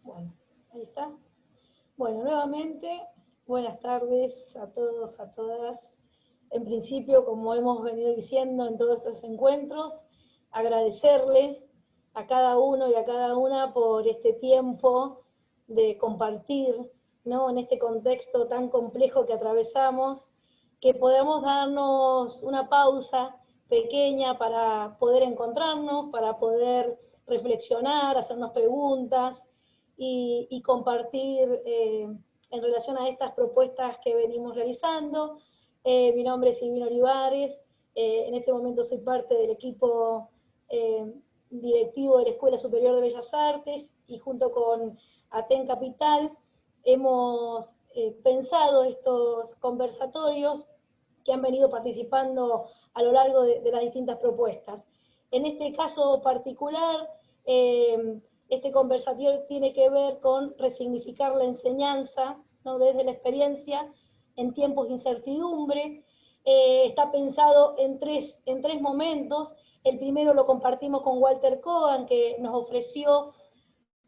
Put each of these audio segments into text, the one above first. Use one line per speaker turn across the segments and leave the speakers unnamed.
Bueno, ahí está. Bueno, nuevamente, buenas tardes a todos, a todas. En principio, como hemos venido diciendo en todos estos encuentros, agradecerle a cada uno y a cada una por este tiempo de compartir, ¿no? En este contexto tan complejo que atravesamos, que podamos darnos una pausa pequeña para poder encontrarnos, para poder reflexionar, hacernos preguntas y compartir en relación a estas propuestas que venimos realizando. Mi nombre es Silvina Olivares, en este momento soy parte del equipo directivo de la Escuela Superior de Bellas Artes y junto con Aten Capital hemos pensado estos conversatorios que han venido participando a lo largo de las distintas propuestas. En este caso particular, este conversatorio tiene que ver con resignificar la enseñanza, ¿no? Desde la experiencia en tiempos de incertidumbre. Está pensado en tres momentos. El primero lo compartimos con Walter Cohen, que nos ofreció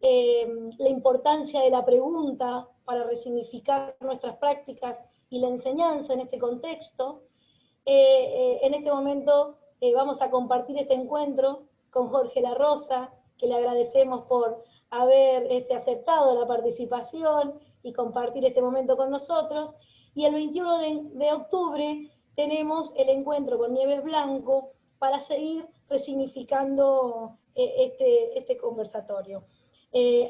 la importancia de la pregunta para resignificar nuestras prácticas y la enseñanza en este contexto. En este momento vamos a compartir este encuentro con Jorge La Rosa, que le agradecemos por haber aceptado la participación y compartir este momento con nosotros. Y el 21 de octubre tenemos el encuentro con Nieves Blanco para seguir resignificando este conversatorio.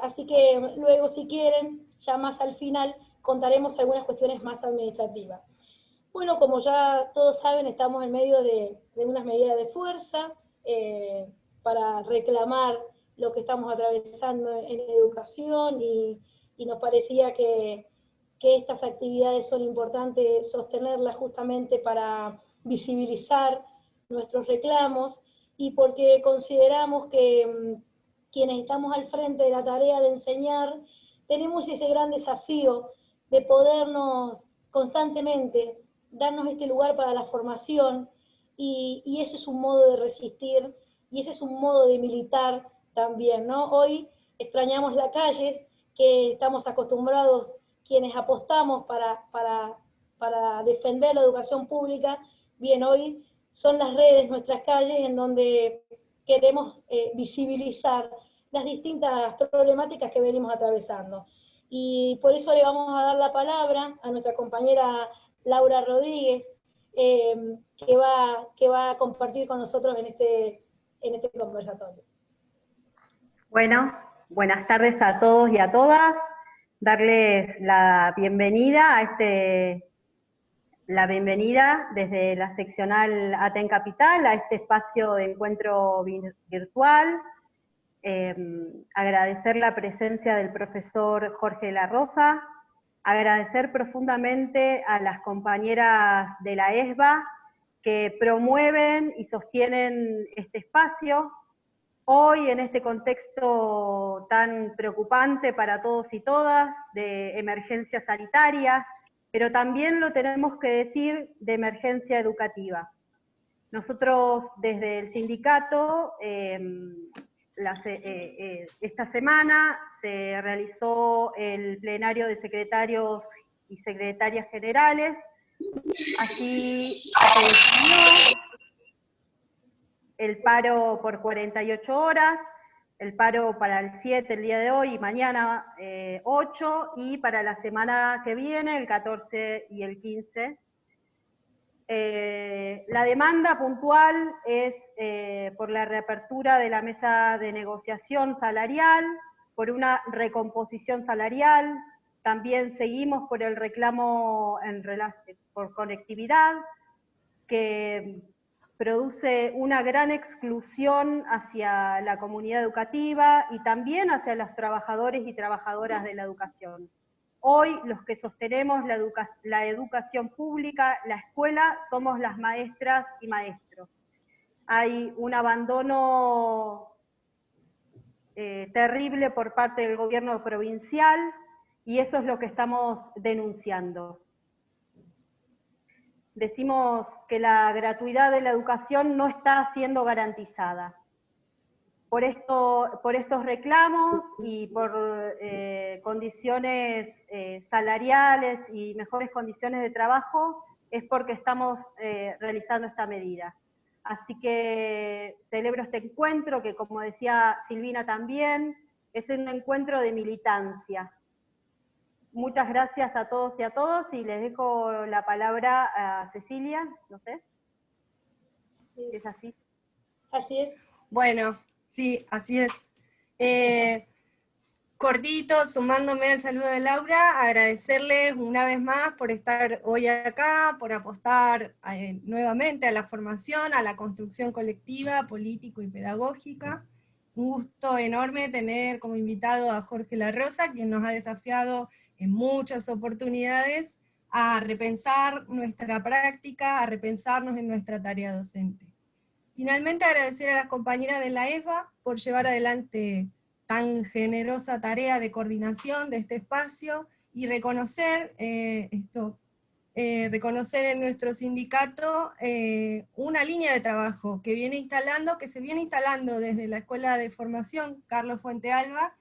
Así que luego, si quieren, ya más al final, contaremos algunas cuestiones más administrativas. Bueno, como ya todos saben, estamos en medio de unas medidas de fuerza para reclamar lo que estamos atravesando en educación y nos parecía que estas actividades son importantes sostenerlas justamente para visibilizar nuestros reclamos y porque consideramos que quienes estamos al frente de la tarea de enseñar tenemos ese gran desafío de podernos constantemente darnos este lugar para la formación y ese es un modo de resistir y ese es un modo de militar también, ¿no? Hoy extrañamos la calle, que estamos acostumbrados quienes apostamos para defender la educación pública. Bien, hoy son las redes, nuestras calles, en donde queremos visibilizar las distintas problemáticas que venimos atravesando. Y por eso le vamos a dar la palabra a nuestra compañera Laura Rodríguez, que va a compartir con nosotros en este conversatorio.
Bueno, buenas tardes a todos y a todas. Darles la bienvenida a la bienvenida desde la seccional Aten Capital a este espacio de encuentro virtual. Agradecer la presencia del profesor Jorge La Rosa, agradecer profundamente a las compañeras de la ESBA que promueven y sostienen este espacio. Hoy, en este contexto tan preocupante para todos y todas, de emergencia sanitaria, pero también lo tenemos que decir de emergencia educativa. Nosotros desde el sindicato, esta semana se realizó el plenario de secretarios y secretarias generales. Allí se definió el paro por 48 horas, el paro para el 7 el día de hoy y mañana 8, y para la semana que viene el 14 y el 15. La demanda puntual es por la reapertura de la mesa de negociación salarial, por una recomposición salarial. También seguimos por el reclamo por conectividad, que produce una gran exclusión hacia la comunidad educativa y también hacia los trabajadores y trabajadoras de la educación. Hoy los que sostenemos la educación pública, la escuela, somos las maestras y maestros. Hay un abandono terrible por parte del gobierno provincial y eso es lo que estamos denunciando. Decimos que la gratuidad de la educación no está siendo garantizada. por estos reclamos y por condiciones salariales y mejores condiciones de trabajo, es porque estamos realizando esta medida. Así que celebro este encuentro, que como decía Silvina también, es un encuentro de militancia. Muchas gracias a todos y a todas, y les dejo la palabra a Cecilia, no sé, si es así.
Así es.
Bueno, sí, así es. Cortito, sumándome al saludo de Laura, agradecerles una vez más por estar hoy acá, por apostar nuevamente a la formación, a la construcción colectiva, político y pedagógica. Un gusto enorme tener como invitado a Jorge La Rosa, quien nos ha desafiado en muchas oportunidades a repensar nuestra práctica, a repensarnos en nuestra tarea docente. Finalmente, agradecer a las compañeras de la ESBA por llevar adelante tan generosa tarea de coordinación de este espacio y reconocer reconocer en nuestro sindicato una línea de trabajo que se viene instalando desde la Escuela de Formación Carlos Fuente Alba,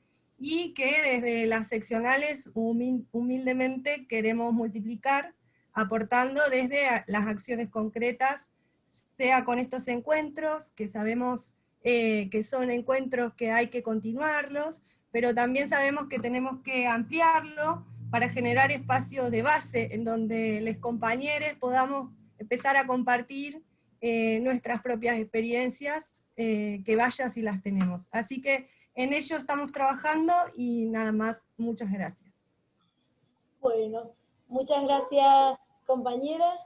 y que desde las seccionales humildemente queremos multiplicar, aportando desde las acciones concretas, sea con estos encuentros, que sabemos que son encuentros que hay que continuarlos, pero también sabemos que tenemos que ampliarlo para generar espacios de base en donde los compañeros podamos empezar a compartir nuestras propias experiencias, que vaya si las tenemos. Así que en ello estamos trabajando, y nada más, muchas gracias.
Bueno, muchas gracias, compañeras.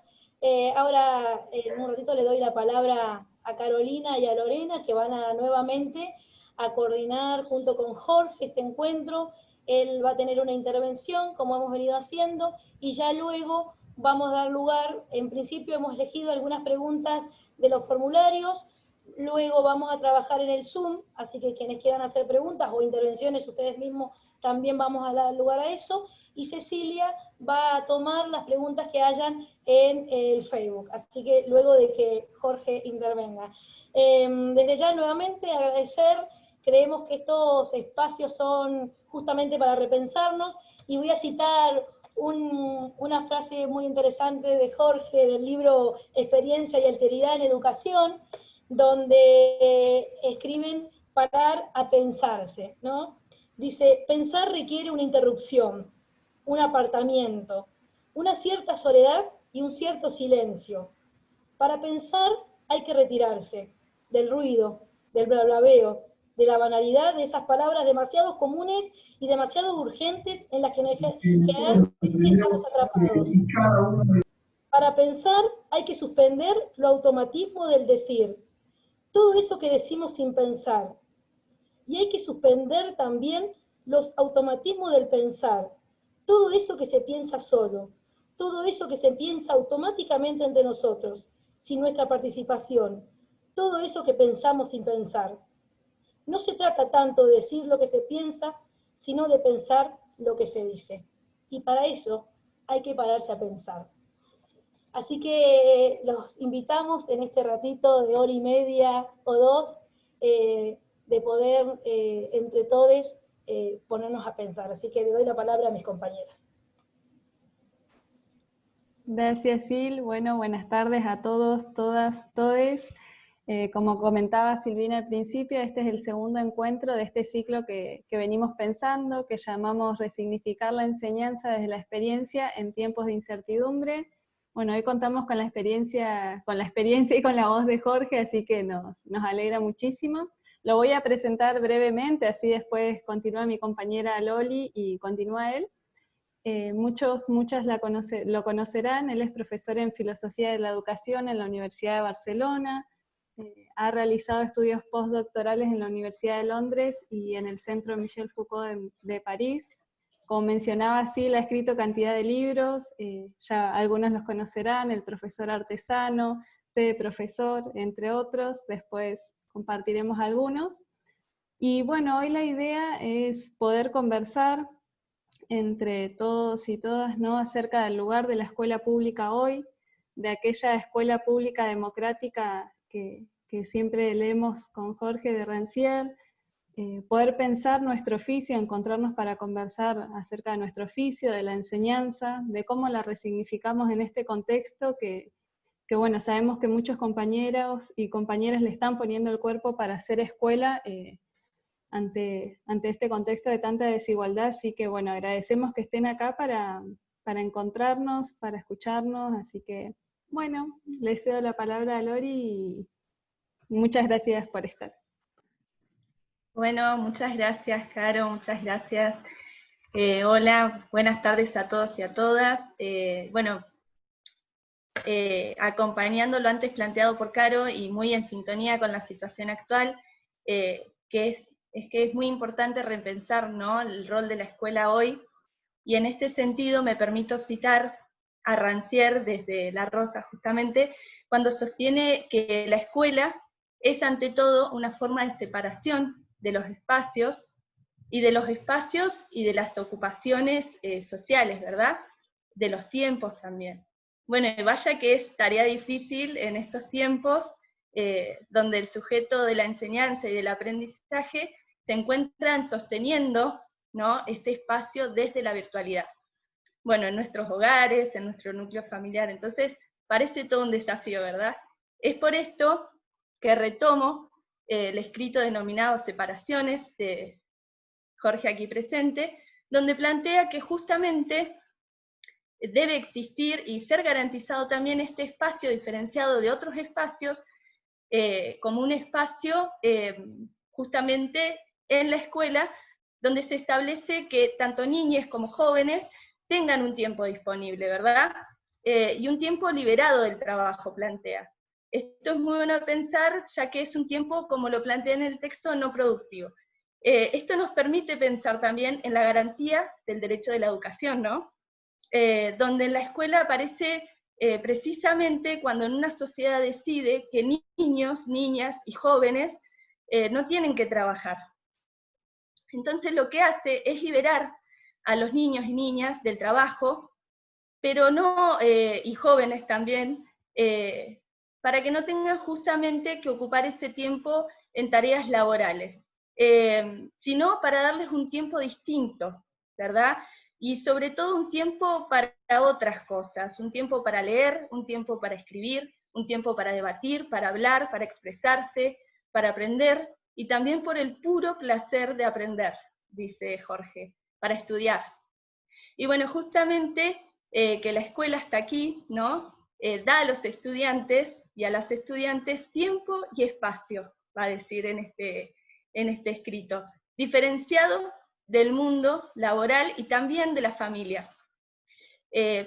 Ahora, en un ratito le doy la palabra a Carolina y a Lorena, que van a nuevamente a coordinar junto con Jorge este encuentro. Él va a tener una intervención, como hemos venido haciendo, y ya luego vamos a dar lugar, en principio hemos elegido algunas preguntas de los formularios, luego vamos a trabajar en el Zoom, así que quienes quieran hacer preguntas o intervenciones ustedes mismos, también vamos a dar lugar a eso, y Cecilia va a tomar las preguntas que hayan en el Facebook, así que luego de que Jorge intervenga. Desde ya nuevamente agradecer, creemos que estos espacios son justamente para repensarnos, y voy a citar una frase muy interesante de Jorge del libro Experiencia y Alteridad en Educación, donde escriben parar a pensarse, ¿no? Dice, pensar requiere una interrupción, un apartamiento, una cierta soledad y un cierto silencio. Para pensar hay que retirarse del ruido, del blablabeo, de la banalidad de esas palabras demasiado comunes y demasiado urgentes en las que generalmente estamos atrapados. Para pensar hay que suspender lo automatismo del decir, todo eso que decimos sin pensar. Y hay que suspender también los automatismos del pensar, todo eso que se piensa solo, todo eso que se piensa automáticamente entre nosotros, sin nuestra participación, todo eso que pensamos sin pensar. No se trata tanto de decir lo que se piensa, sino de pensar lo que se dice. Y para eso hay que pararse a pensar. Así que los invitamos en este ratito de hora y media o dos, de poder entre todos ponernos a pensar. Así que le doy la palabra a mis compañeras.
Gracias, Sil. Bueno, buenas tardes a todos, todas, todes. Como comentaba Silvina al principio, este es el segundo encuentro de este ciclo que venimos pensando, que llamamos Resignificar la enseñanza desde la experiencia en tiempos de incertidumbre. Bueno, hoy contamos con la experiencia y con la voz de Jorge, así que nos alegra muchísimo. Lo voy a presentar brevemente, así después continúa mi compañera Loli y continúa él. Muchas lo conocerán. Él es profesor en Filosofía de la Educación en la Universidad de Barcelona, ha realizado estudios postdoctorales en la Universidad de Londres y en el Centro Michel Foucault de París. Como mencionaba, Sil ha escrito cantidad de libros, ya algunos los conocerán, El profesor artesano, P. Profesor, entre otros, después compartiremos algunos. Y bueno, hoy la idea es poder conversar entre todos y todas, ¿no?, acerca del lugar de la escuela pública hoy, de aquella escuela pública democrática que que siempre leemos con Jorge de Rancière, poder pensar nuestro oficio, encontrarnos para conversar acerca de nuestro oficio, de la enseñanza, de cómo la resignificamos en este contexto que bueno, sabemos que muchos compañeros y compañeras le están poniendo el cuerpo para hacer escuela ante este contexto de tanta desigualdad, así que bueno, agradecemos que estén acá para encontrarnos, para escucharnos, así que bueno, le cedo la palabra a Lori y muchas gracias por estar.
Bueno, muchas gracias, Caro, muchas gracias. Hola, buenas tardes a todos y a todas. Acompañando lo antes planteado por Caro y muy en sintonía con la situación actual, que es muy importante repensar, ¿no?, el rol de la escuela hoy, y en este sentido me permito citar a Rancière desde La Rosa, justamente, cuando sostiene que la escuela es ante todo una forma de separación de los espacios y de las ocupaciones sociales, ¿verdad? De los tiempos también. Bueno, y vaya que es tarea difícil en estos tiempos, donde el sujeto de la enseñanza y del aprendizaje se encuentran sosteniendo, ¿no?, este espacio desde la virtualidad. Bueno, en nuestros hogares, en nuestro núcleo familiar, entonces parece todo un desafío, ¿verdad? Es por esto que retomo el escrito denominado Separaciones, de Jorge aquí presente, donde plantea que justamente debe existir y ser garantizado también este espacio diferenciado de otros espacios, como un espacio justamente en la escuela, donde se establece que tanto niñas como jóvenes tengan un tiempo disponible, ¿verdad? Y un tiempo liberado del trabajo, plantea. Esto es muy bueno pensar, ya que es un tiempo, como lo plantea en el texto, no productivo. Esto nos permite pensar también en la garantía del derecho de la educación, ¿no? Donde en la escuela aparece precisamente cuando en una sociedad decide que niños, niñas y jóvenes no tienen que trabajar. Entonces lo que hace es liberar a los niños y niñas del trabajo, pero no, y jóvenes también, para que no tengan justamente que ocupar ese tiempo en tareas laborales, sino para darles un tiempo distinto, ¿verdad? Y sobre todo un tiempo para otras cosas, un tiempo para leer, un tiempo para escribir, un tiempo para debatir, para hablar, para expresarse, para aprender, y también por el puro placer de aprender, dice Jorge, para estudiar. Y bueno, justamente que la escuela está aquí, ¿no? Da a los estudiantes y a las estudiantes tiempo y espacio, va a decir en este escrito, diferenciado del mundo laboral y también de la familia,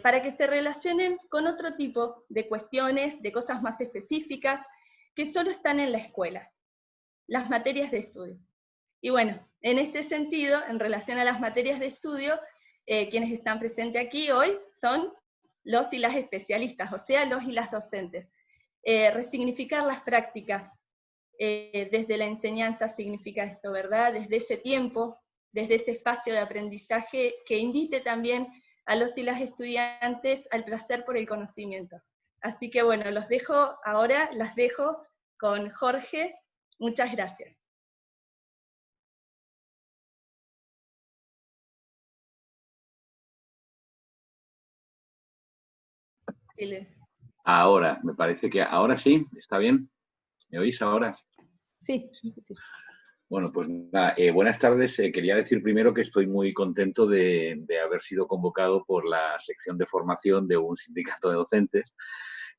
para que se relacionen con otro tipo de cuestiones, de cosas más específicas, que solo están en la escuela, las materias de estudio. Y bueno, en este sentido, en relación a las materias de estudio, quienes están presentes aquí hoy son los y las especialistas, o sea, los y las docentes. Resignificar las prácticas, desde la enseñanza significa esto, ¿verdad? Desde ese tiempo, desde ese espacio de aprendizaje que invite también a los y las estudiantes al placer por el conocimiento. Así que bueno, las dejo con Jorge. Muchas gracias.
Ahora, me parece que ahora sí, ¿está bien? ¿Me oís ahora?
Sí.
Bueno, pues nada, buenas tardes. Quería decir primero que estoy muy contento de haber sido convocado por la sección de formación de un sindicato de docentes,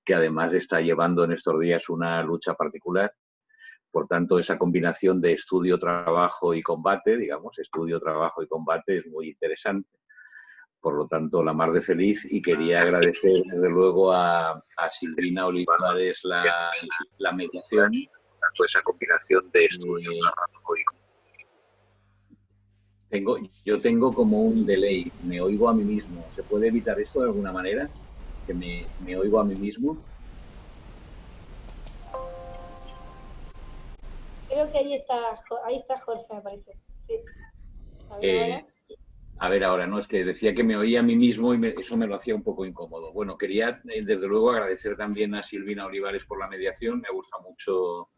que además está llevando en estos días una lucha particular. Por tanto, esa combinación de estudio, trabajo y combate, digamos, estudio, trabajo y combate es muy interesante. Por lo tanto, la mar de feliz, y quería agradecer desde luego a Silvina Olivares la mediación, esa combinación de estudio, trabajo y yo tengo como un delay, me oigo a mí mismo. ¿Se puede evitar esto de alguna manera? Que me oigo a mí mismo.
Creo que ahí está Jorge, me parece. Sí.
A ver, ahora, ¿no? Es que decía que me oía a mí mismo y eso me lo hacía un poco incómodo. Bueno, quería, desde luego, agradecer también a Silvina Olivares por la mediación. Me gusta mucho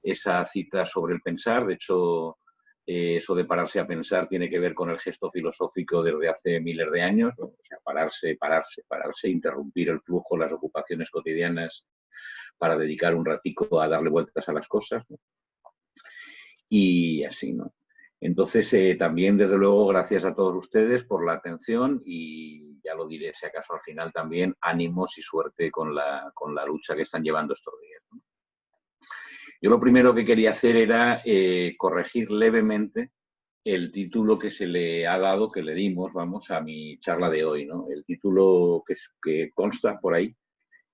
esa cita sobre el pensar. De hecho, eso de pararse a pensar tiene que ver con el gesto filosófico desde hace miles de años, ¿no? O sea, pararse, interrumpir el flujo, las ocupaciones cotidianas para dedicar un ratico a darle vueltas a las cosas, ¿no? Y así, ¿no? Entonces, también, desde luego, gracias a todos ustedes por la atención y ya lo diré si acaso al final también, ánimos y suerte con la lucha que están llevando estos días, ¿no? Yo lo primero que quería hacer era corregir levemente el título que se le ha dado, que le dimos, vamos, a mi charla de hoy, ¿no? El título que consta por ahí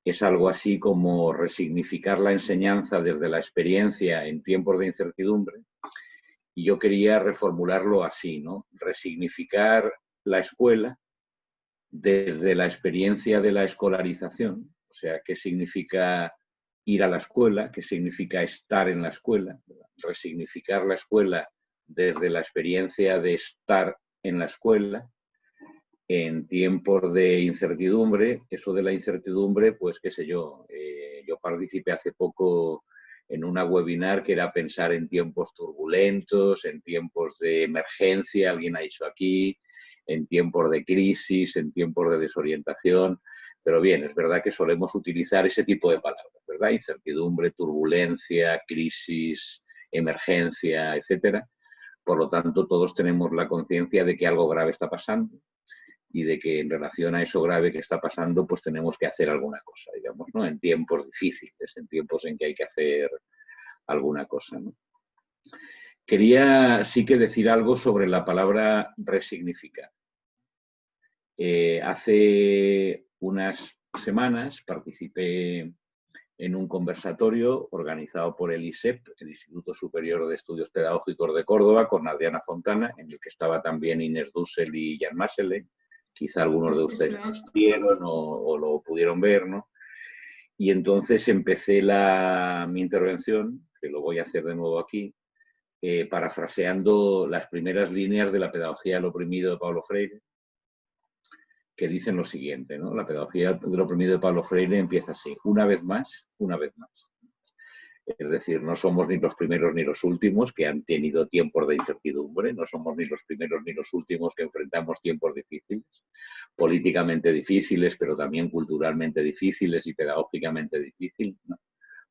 es algo así como resignificar la enseñanza desde la experiencia en tiempos de incertidumbre. Y yo quería reformularlo así, ¿no? Resignificar la escuela desde la experiencia de la escolarización, o sea, qué significa ir a la escuela, qué significa estar en la escuela, resignificar la escuela desde la experiencia de estar en la escuela en tiempos de incertidumbre. Eso de la incertidumbre, pues qué sé yo, yo participé hace poco en una webinar que era pensar en tiempos turbulentos, en tiempos de emergencia, alguien ha dicho aquí, en tiempos de crisis, en tiempos de desorientación. Pero bien, es verdad que solemos utilizar ese tipo de palabras, ¿verdad? Incertidumbre, turbulencia, crisis, emergencia, etcétera. Por lo tanto, todos tenemos la conciencia de que algo grave está pasando y de que en relación a eso grave que está pasando, pues tenemos que hacer alguna cosa, digamos, ¿no? En tiempos difíciles, en tiempos en que hay que hacer alguna cosa, ¿no? Quería sí que decir algo sobre la palabra resignificar. Hace unas semanas participé en un conversatorio organizado por el ISEP, el Instituto Superior de Estudios Pedagógicos de Córdoba, con Adriana Fontana, en el que estaba también Inés Dussel y Jan Masele. Quizá algunos de ustedes asistieron o lo pudieron ver, ¿no? Y entonces empecé mi intervención, que lo voy a hacer de nuevo aquí, parafraseando las primeras líneas de la pedagogía del oprimido de Paulo Freire, que dicen lo siguiente, ¿no? La pedagogía del oprimido de Paulo Freire empieza así: una vez más, una vez más. Es decir, no somos ni los primeros ni los últimos que han tenido tiempos de incertidumbre, no somos ni los primeros ni los últimos que enfrentamos tiempos difíciles, políticamente difíciles, pero también culturalmente difíciles y pedagógicamente difíciles, ¿no?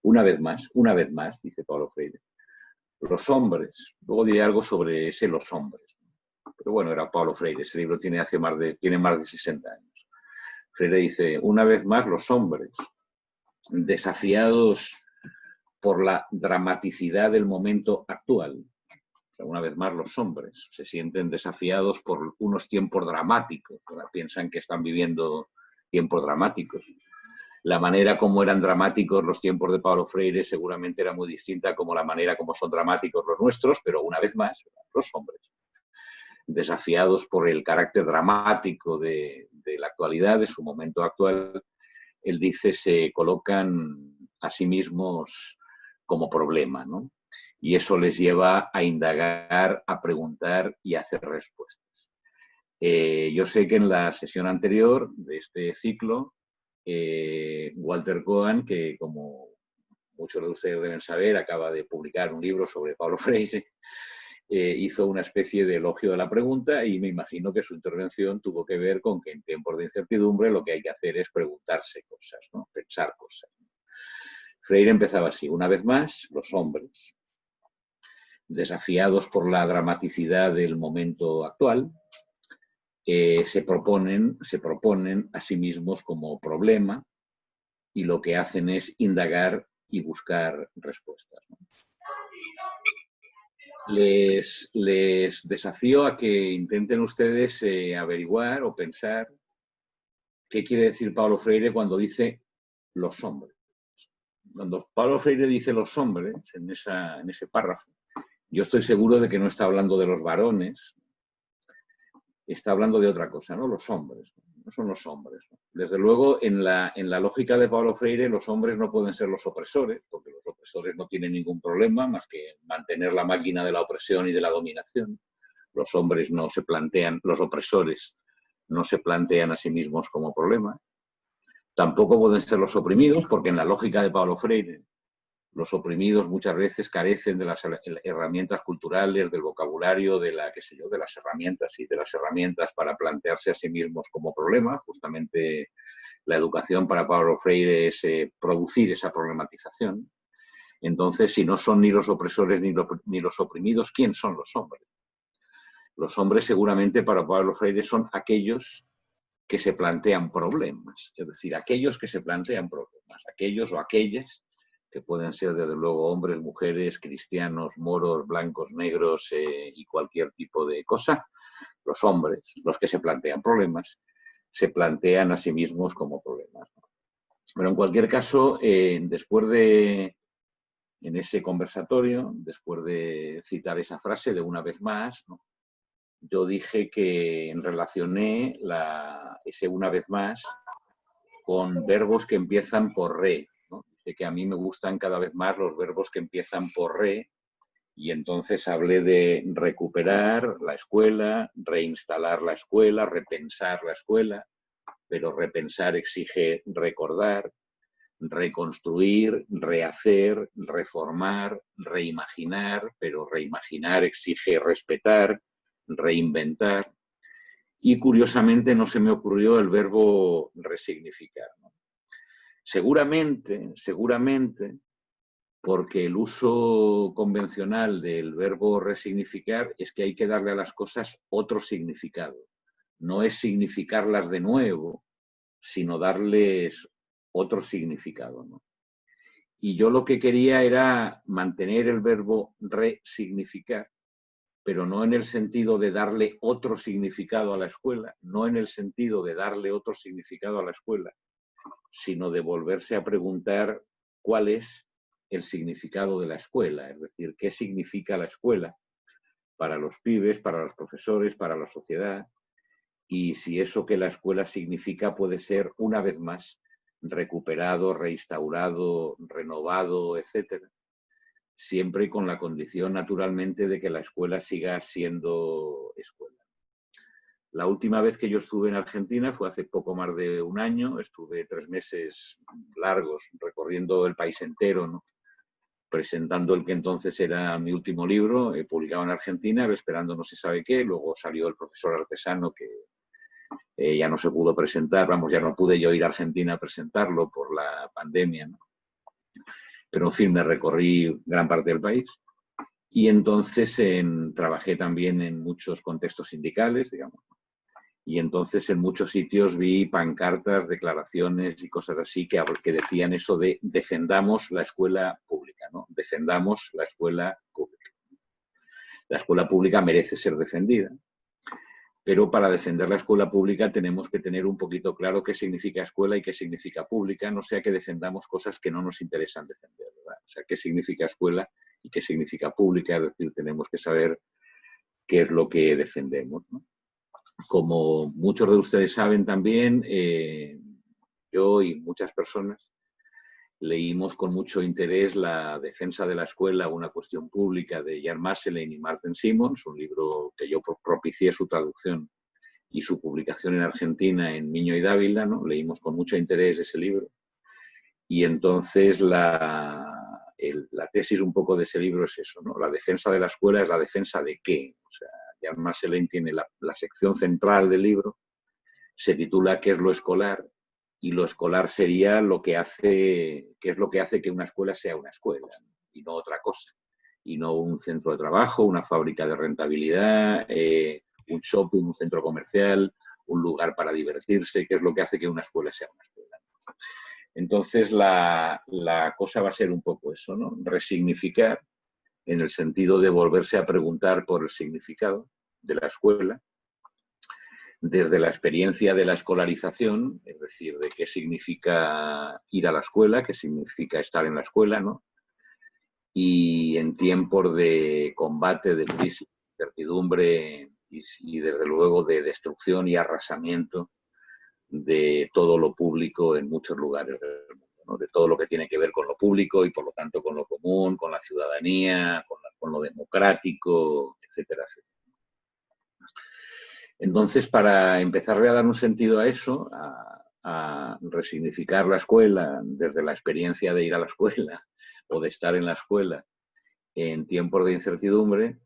Una vez más, dice Paulo Freire. Los hombres, luego diré algo sobre los hombres, pero bueno, era Paulo Freire, ese libro tiene más de 60 años. Freire dice: una vez más los hombres, desafiados por la dramaticidad del momento actual. O sea, una vez más los hombres se sienten desafiados por unos tiempos dramáticos, piensan que están viviendo tiempos dramáticos. La manera como eran dramáticos los tiempos de Paulo Freire seguramente era muy distinta como la manera como son dramáticos los nuestros, pero una vez más los hombres, desafiados por el carácter dramático de la actualidad, de su momento actual, él dice, se colocan a sí mismos como problema, ¿no? Y eso les lleva a indagar, a preguntar y a hacer respuestas. Yo sé que en la sesión anterior de este ciclo, Walter Cohen, que como muchos de ustedes deben saber, acaba de publicar un libro sobre Paulo Freire, hizo una especie de elogio de la pregunta, y me imagino que su intervención tuvo que ver con que en tiempos de incertidumbre lo que hay que hacer es preguntarse cosas, ¿no? Pensar cosas. Freire empezaba así: una vez más, los hombres, desafiados por la dramaticidad del momento actual, se proponen a sí mismos como problema, y lo que hacen es indagar y buscar respuestas, ¿no? Les desafío a que intenten ustedes averiguar o pensar qué quiere decir Paulo Freire cuando dice los hombres. Cuando Paulo Freire dice los hombres, en ese párrafo, yo estoy seguro de que no está hablando de los varones, está hablando de otra cosa, ¿no? Los hombres, no son los hombres, ¿no? Desde luego, en la lógica de Paulo Freire, los hombres no pueden ser los opresores, porque los opresores no tienen ningún problema más que mantener la máquina de la opresión y de la dominación. Los hombres no se plantean, los opresores no se plantean a sí mismos como problema. Tampoco pueden ser los oprimidos, porque en la lógica de Paulo Freire, los oprimidos muchas veces carecen de las herramientas culturales, del vocabulario, de las herramientas para plantearse a sí mismos como problema. Justamente la educación para Paulo Freire es producir esa problematización. Entonces, si no son ni los opresores ni los oprimidos, ¿quién son los hombres? Los hombres seguramente para Paulo Freire son aquellos que se plantean problemas, es decir, aquellos que se plantean problemas, aquellos o aquellas que pueden ser desde luego hombres, mujeres, cristianos, moros, blancos, negros y cualquier tipo de cosa. Los hombres, los que se plantean problemas, se plantean a sí mismos como problemas. Pero en cualquier caso, después de, en ese conversatorio, después de citar esa frase de una vez más, ¿no?, yo dije que relacioné ese una vez más con verbos que empiezan por re, ¿no? Dice que a mí me gustan cada vez más los verbos que empiezan por re, y entonces hablé de recuperar la escuela, reinstalar la escuela, repensar la escuela, pero repensar exige recordar, reconstruir, rehacer, reformar, reimaginar, pero reimaginar exige respetar, reinventar. Y curiosamente no se me ocurrió el verbo resignificar, ¿no? Seguramente, porque el uso convencional del verbo resignificar es que hay que darle a las cosas otro significado. No es significarlas de nuevo, sino darles otro significado, ¿no? Y yo lo que quería era mantener el verbo resignificar, pero no en el sentido de darle otro significado a la escuela, no en el sentido de darle otro significado a la escuela, sino de volverse a preguntar cuál es el significado de la escuela, es decir, qué significa la escuela para los pibes, para los profesores, para la sociedad, y si eso que la escuela significa puede ser, una vez más, recuperado, reinstaurado, renovado, etcétera, siempre con la condición, naturalmente, de que la escuela siga siendo escuela. La última vez que yo estuve en Argentina fue hace poco más de un año. Estuve 3 meses largos recorriendo el país entero, ¿no?, presentando el que entonces era mi último libro, publicado en Argentina, esperando no se sabe qué. Luego salió el profesor Artesano, que ya no se pudo presentar, vamos, ya no pude yo ir a Argentina a presentarlo por la pandemia, ¿no? Pero en fin, me recorrí gran parte del país. Y entonces trabajé también en muchos contextos sindicales, digamos. Y entonces en muchos sitios vi pancartas, declaraciones y cosas así que decían eso de defendamos la escuela pública, ¿no? Defendamos la escuela pública. La escuela pública merece ser defendida, pero para defender la escuela pública tenemos que tener un poquito claro qué significa escuela y qué significa pública, no sea que defendamos cosas que no nos interesan defender, ¿verdad? O sea, qué significa escuela y qué significa pública, es decir, tenemos que saber qué es lo que defendemos, ¿no? Como muchos de ustedes saben también, yo y muchas personas leímos con mucho interés La defensa de la escuela, una cuestión pública, de Jan Masselen y Martin Simons, un libro que yo propicié su traducción y su publicación en Argentina en Miño y Dávila, ¿no? Leímos con mucho interés ese libro. Y entonces la tesis un poco de ese libro es eso, ¿no? La defensa de la escuela es la defensa de qué. O sea, Jan Masselen tiene la sección central del libro, se titula ¿Qué es lo escolar? Y lo escolar sería lo que hace, qué es lo que hace que una escuela sea una escuela, ¿no? Y no otra cosa. Y no un centro de trabajo, una fábrica de rentabilidad, un shopping, un centro comercial, un lugar para divertirse, qué es lo que hace que una escuela sea una escuela. Entonces la cosa va a ser un poco eso, ¿no? Resignificar, en el sentido de volverse a preguntar por el significado de la escuela, desde la experiencia de la escolarización, es decir, de qué significa ir a la escuela, qué significa estar en la escuela, ¿no? Y en tiempos de combate, de crisis, de incertidumbre y desde luego de destrucción y arrasamiento de todo lo público en muchos lugares del mundo, ¿no? De todo lo que tiene que ver con lo público y por lo tanto con lo común, con la ciudadanía, con lo democrático, etcétera, etcétera. Entonces, para empezarle a dar un sentido a eso, a resignificar la escuela desde la experiencia de ir a la escuela o de estar en la escuela en tiempos de incertidumbre,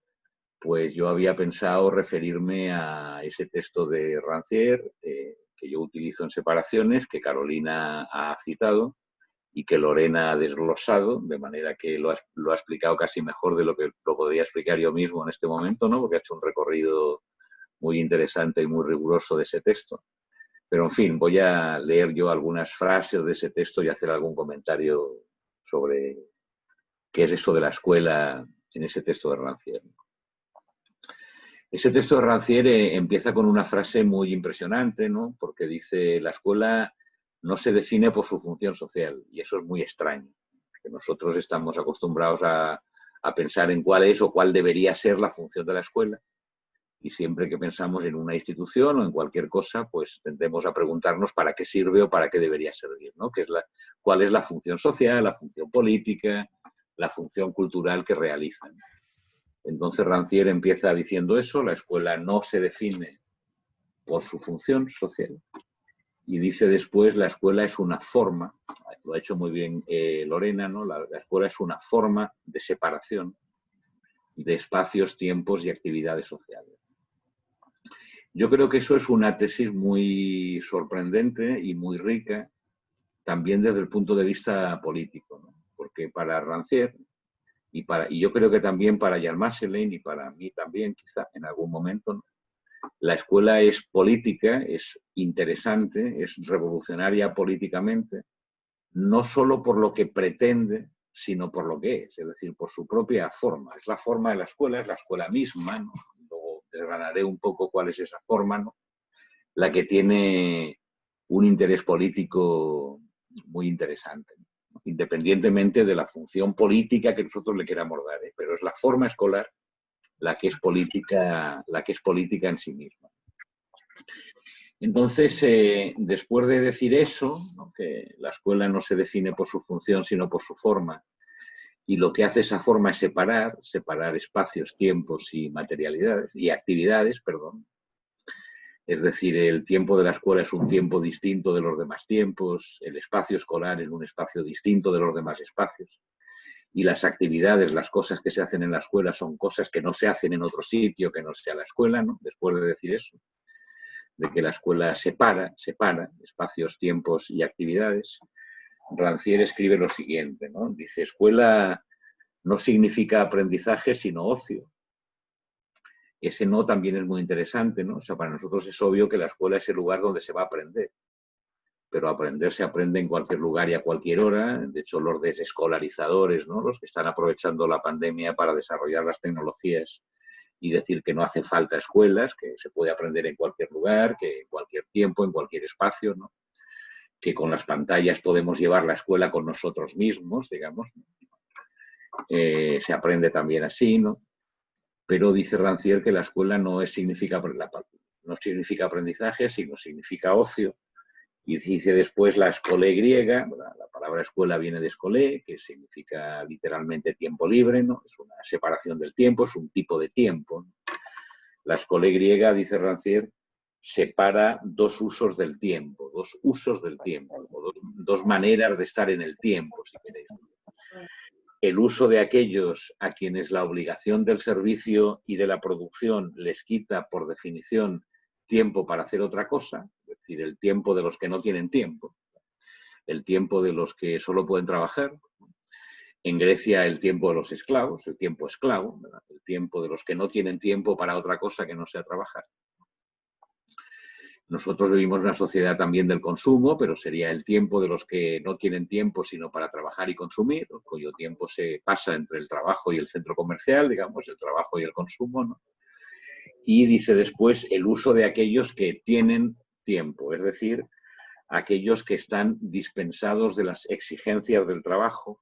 pues yo había pensado referirme a ese texto de Rancière, que yo utilizo en separaciones, que Carolina ha citado y que Lorena ha desglosado, de manera que lo ha explicado casi mejor de lo que lo podría explicar yo mismo en este momento, ¿no? Porque ha hecho un recorrido muy interesante y muy riguroso de ese texto. Pero, en fin, voy a leer yo algunas frases de ese texto y hacer algún comentario sobre qué es esto de la escuela en ese texto de Rancière. Ese texto de Rancière empieza con una frase muy impresionante, ¿no? Porque dice, la escuela no se define por su función social, y eso es muy extraño, que nosotros estamos acostumbrados a pensar en cuál es o cuál debería ser la función de la escuela, y siempre que pensamos en una institución o en cualquier cosa, pues tendemos a preguntarnos para qué sirve o para qué debería servir, ¿no? ¿Cuál es la función social, la función política, la función cultural que realizan? Entonces Rancière empieza diciendo eso, la escuela no se define por su función social, y dice después, la escuela es una forma, lo ha hecho muy bien Lorena, ¿no? La escuela es una forma de separación de espacios, tiempos y actividades sociales. Yo creo que eso es una tesis muy sorprendente y muy rica, también desde el punto de vista político, ¿no? Porque para Rancière, y yo creo que también para Jan Maestlin y para mí también, quizá en algún momento, ¿no? La escuela es política, es interesante, es revolucionaria políticamente, no solo por lo que pretende, sino por lo que es decir, por su propia forma. Es la forma de la escuela, es la escuela misma, ¿no? Luego desgranaré un poco cuál es esa forma, ¿no? La que tiene un interés político muy interesante, ¿no? Independientemente de la función política que nosotros le queramos dar, pero es la forma escolar la que es política en sí misma. Entonces, después de decir eso, ¿no? Que la escuela no se define por su función, sino por su forma, y lo que hace esa forma es separar espacios, tiempos y materialidades, y actividades, perdón. Es decir, el tiempo de la escuela es un tiempo distinto de los demás tiempos, el espacio escolar es un espacio distinto de los demás espacios, y las actividades, las cosas que se hacen en la escuela son cosas que no se hacen en otro sitio que no sea la escuela, ¿no? Después de decir eso, de que la escuela separa espacios, tiempos y actividades, Rancière escribe lo siguiente, ¿no? Dice, escuela no significa aprendizaje, sino ocio. Ese no también es muy interesante, ¿no? O sea, para nosotros es obvio que la escuela es el lugar donde se va a aprender, pero aprender se aprende en cualquier lugar y a cualquier hora. De hecho, los desescolarizadores, ¿no? Los que están aprovechando la pandemia para desarrollar las tecnologías y decir que no hace falta escuelas, que se puede aprender en cualquier lugar, que en cualquier tiempo, en cualquier espacio, ¿no? Que con las pantallas podemos llevar la escuela con nosotros mismos, digamos. Se aprende también así, ¿no? Pero dice Rancière que la escuela no significa aprendizaje, sino significa ocio. Y dice después la escolé griega, la palabra escuela viene de escolé, que significa literalmente tiempo libre, ¿no? Es una separación del tiempo, es un tipo de tiempo, ¿no? La escolé griega, dice Rancière, separa dos usos del tiempo, o dos maneras de estar en el tiempo, si queréis. El uso de aquellos a quienes la obligación del servicio y de la producción les quita, por definición, tiempo para hacer otra cosa, es decir, el tiempo de los que no tienen tiempo, el tiempo de los que solo pueden trabajar. En Grecia, el tiempo de los esclavos, el tiempo esclavo, ¿verdad? El tiempo de los que no tienen tiempo para otra cosa que no sea trabajar. Nosotros vivimos en una sociedad también del consumo, pero sería el tiempo de los que no tienen tiempo sino para trabajar y consumir, cuyo tiempo se pasa entre el trabajo y el centro comercial, digamos, el trabajo y el consumo, ¿no? Y dice después el uso de aquellos que tienen tiempo, es decir, aquellos que están dispensados de las exigencias del trabajo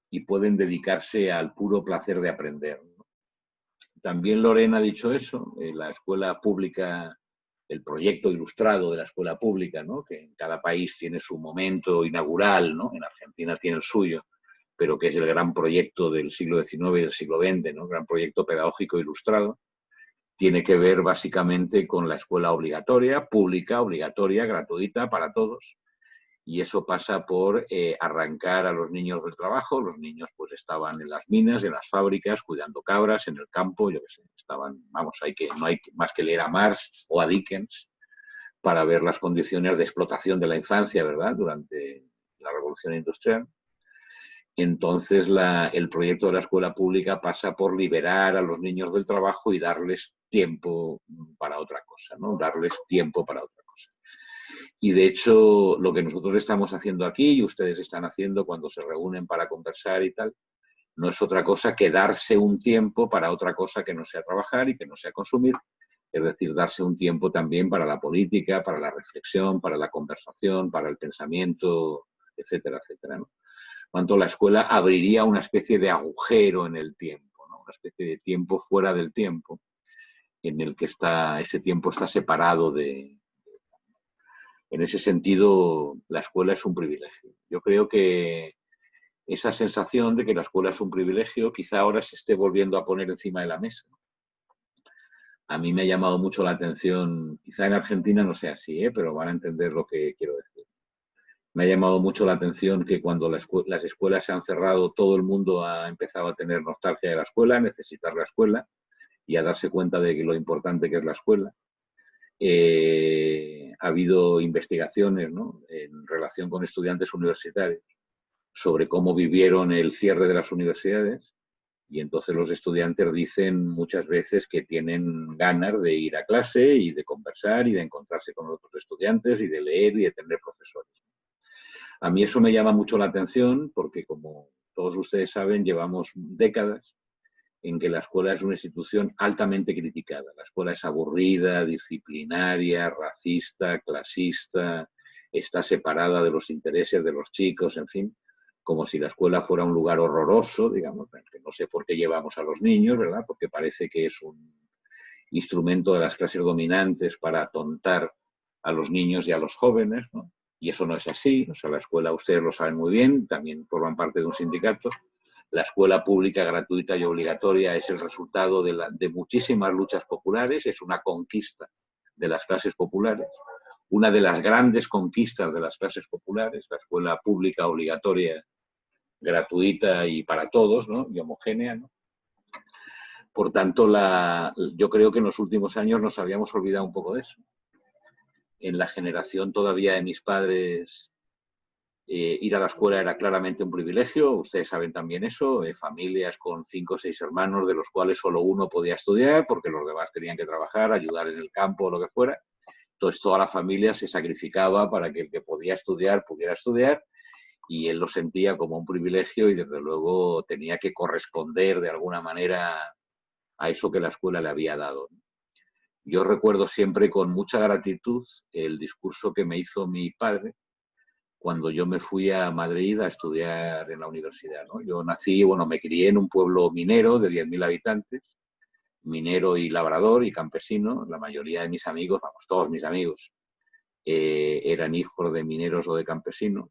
y pueden dedicarse al puro placer de aprender, ¿no? También Lorena ha dicho eso, la escuela pública, el proyecto ilustrado de la escuela pública, ¿no? Que en cada país tiene su momento inaugural, ¿no? En Argentina tiene el suyo, pero que es el gran proyecto del siglo XIX y del siglo XX, ¿no? Gran proyecto pedagógico ilustrado. tiene que ver básicamente con la escuela obligatoria, pública, obligatoria, gratuita para todos. Y eso pasa por arrancar a los niños del trabajo. Los niños pues estaban en las minas, en las fábricas, cuidando cabras, en el campo, yo qué sé, estaban, vamos, no hay más que leer a Marx o a Dickens para ver las condiciones de explotación de la infancia, ¿verdad?, durante la Revolución Industrial. Entonces el proyecto de la escuela pública pasa por liberar a los niños del trabajo y darles tiempo para otra cosa, ¿no? Darles tiempo para otra cosa. Y de hecho, lo que nosotros estamos haciendo aquí y ustedes están haciendo cuando se reúnen para conversar y tal, no es otra cosa que darse un tiempo para otra cosa que no sea trabajar y que no sea consumir. Es decir, darse un tiempo también para la política, para la reflexión, para la conversación, para el pensamiento, etcétera, etcétera, ¿no? Por tanto, la escuela abriría una especie de agujero en el tiempo, ¿no? Una especie de tiempo fuera del tiempo, en el que ese tiempo está separado de... En ese sentido, la escuela es un privilegio. Yo creo que esa sensación de que la escuela es un privilegio quizá ahora se esté volviendo a poner encima de la mesa. A mí me ha llamado mucho la atención, quizá en Argentina no sea así, pero van a entender lo que quiero decir. Me ha llamado mucho la atención que cuando las escuelas se han cerrado, todo el mundo ha empezado a tener nostalgia de la escuela, a necesitar la escuela y a darse cuenta de lo importante que es la escuela. Ha habido investigaciones, ¿no?, en relación con estudiantes universitarios sobre cómo vivieron el cierre de las universidades, y entonces los estudiantes dicen muchas veces que tienen ganas de ir a clase y de conversar y de encontrarse con otros estudiantes y de leer y de tener profesores. A mí eso me llama mucho la atención porque, como todos ustedes saben, llevamos décadas en que la escuela es una institución altamente criticada. La escuela es aburrida, disciplinaria, racista, clasista, está separada de los intereses de los chicos, en fin, como si la escuela fuera un lugar horroroso, digamos, que no sé por qué llevamos a los niños, ¿verdad?, porque parece que es un instrumento de las clases dominantes para atontar a los niños y a los jóvenes, ¿no? Y eso no es así. O sea, la escuela, ustedes lo saben muy bien, también forman parte de un sindicato. La escuela pública, gratuita y obligatoria es el resultado de muchísimas luchas populares, es una conquista de las clases populares, una de las grandes conquistas de las clases populares, la escuela pública, obligatoria, gratuita y para todos, ¿no?, y homogénea, ¿no? Por tanto, yo creo que en los últimos años nos habíamos olvidado un poco de eso. En la generación todavía de mis padres, ir a la escuela era claramente un privilegio, ustedes saben también eso, familias con 5 o 6 hermanos, de los cuales solo uno podía estudiar porque los demás tenían que trabajar, ayudar en el campo o lo que fuera. Entonces toda la familia se sacrificaba para que el que podía estudiar pudiera estudiar, y él lo sentía como un privilegio y desde luego tenía que corresponder de alguna manera a eso que la escuela le había dado. Yo recuerdo siempre con mucha gratitud el discurso que me hizo mi padre cuando yo me fui a Madrid a estudiar en la universidad, ¿no? Yo nací, me crié en un pueblo minero de 10.000 habitantes, minero y labrador y campesino. La mayoría de mis amigos, vamos, todos mis amigos, eran hijos de mineros o de campesinos.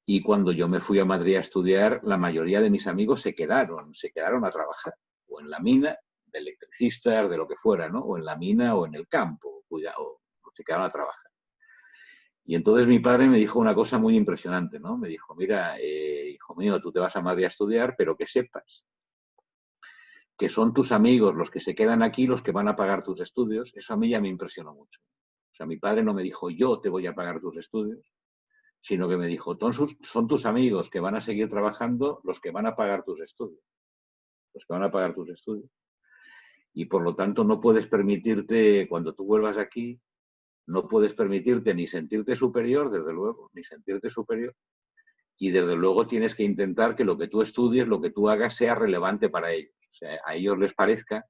Y cuando yo me fui a Madrid a estudiar, la mayoría de mis amigos se quedaron a trabajar, o en la mina, de electricistas, de lo que fuera, ¿no? O en la mina o en el campo, cuidado, se quedaron a trabajar. Y entonces mi padre me dijo una cosa muy impresionante, ¿no? Me dijo, mira, hijo mío, tú te vas a Madrid a estudiar, pero que sepas que son tus amigos los que se quedan aquí los que van a pagar tus estudios. Eso a mí ya me impresionó mucho. O sea, mi padre no me dijo, yo te voy a pagar tus estudios, sino que me dijo, son tus amigos que van a seguir trabajando los que van a pagar tus estudios. Los que van a pagar tus estudios. Y por lo tanto no puedes permitirte, cuando tú vuelvas aquí, no puedes permitirte ni sentirte superior, desde luego, ni sentirte superior. Y desde luego tienes que intentar que lo que tú estudies, lo que tú hagas, sea relevante para ellos. O sea, a ellos les parezca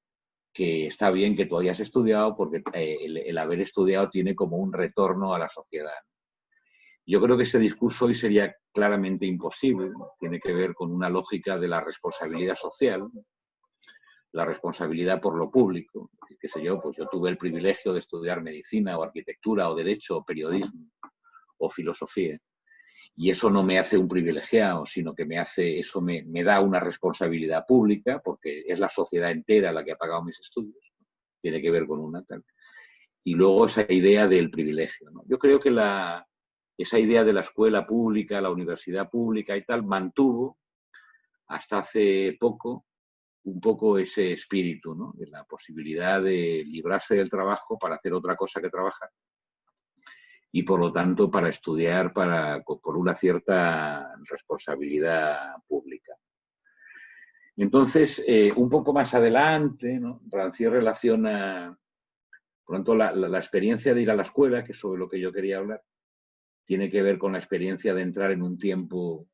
que está bien que tú hayas estudiado porque el haber estudiado tiene como un retorno a la sociedad. Yo creo que ese discurso hoy sería claramente imposible, ¿no? Tiene que ver con una lógica de la responsabilidad social, la responsabilidad por lo público. Qué sé yo, pues yo tuve el privilegio de estudiar medicina o arquitectura o derecho o periodismo o filosofía. Y eso no me hace un privilegiado, sino que eso me da una responsabilidad pública porque es la sociedad entera la que ha pagado mis estudios. tiene que ver con una tal. Y luego esa idea del privilegio, ¿no? Yo creo que esa idea de la escuela pública, la universidad pública y tal, mantuvo hasta hace poco un poco ese espíritu, ¿no? De la posibilidad de librarse del trabajo para hacer otra cosa que trabajar. Y por lo tanto para estudiar por una cierta responsabilidad pública. Entonces, un poco más adelante, ¿no? Rancière relaciona, por lo tanto, la experiencia de ir a la escuela, que es sobre lo que yo quería hablar, tiene que ver con la experiencia de entrar en un tiempo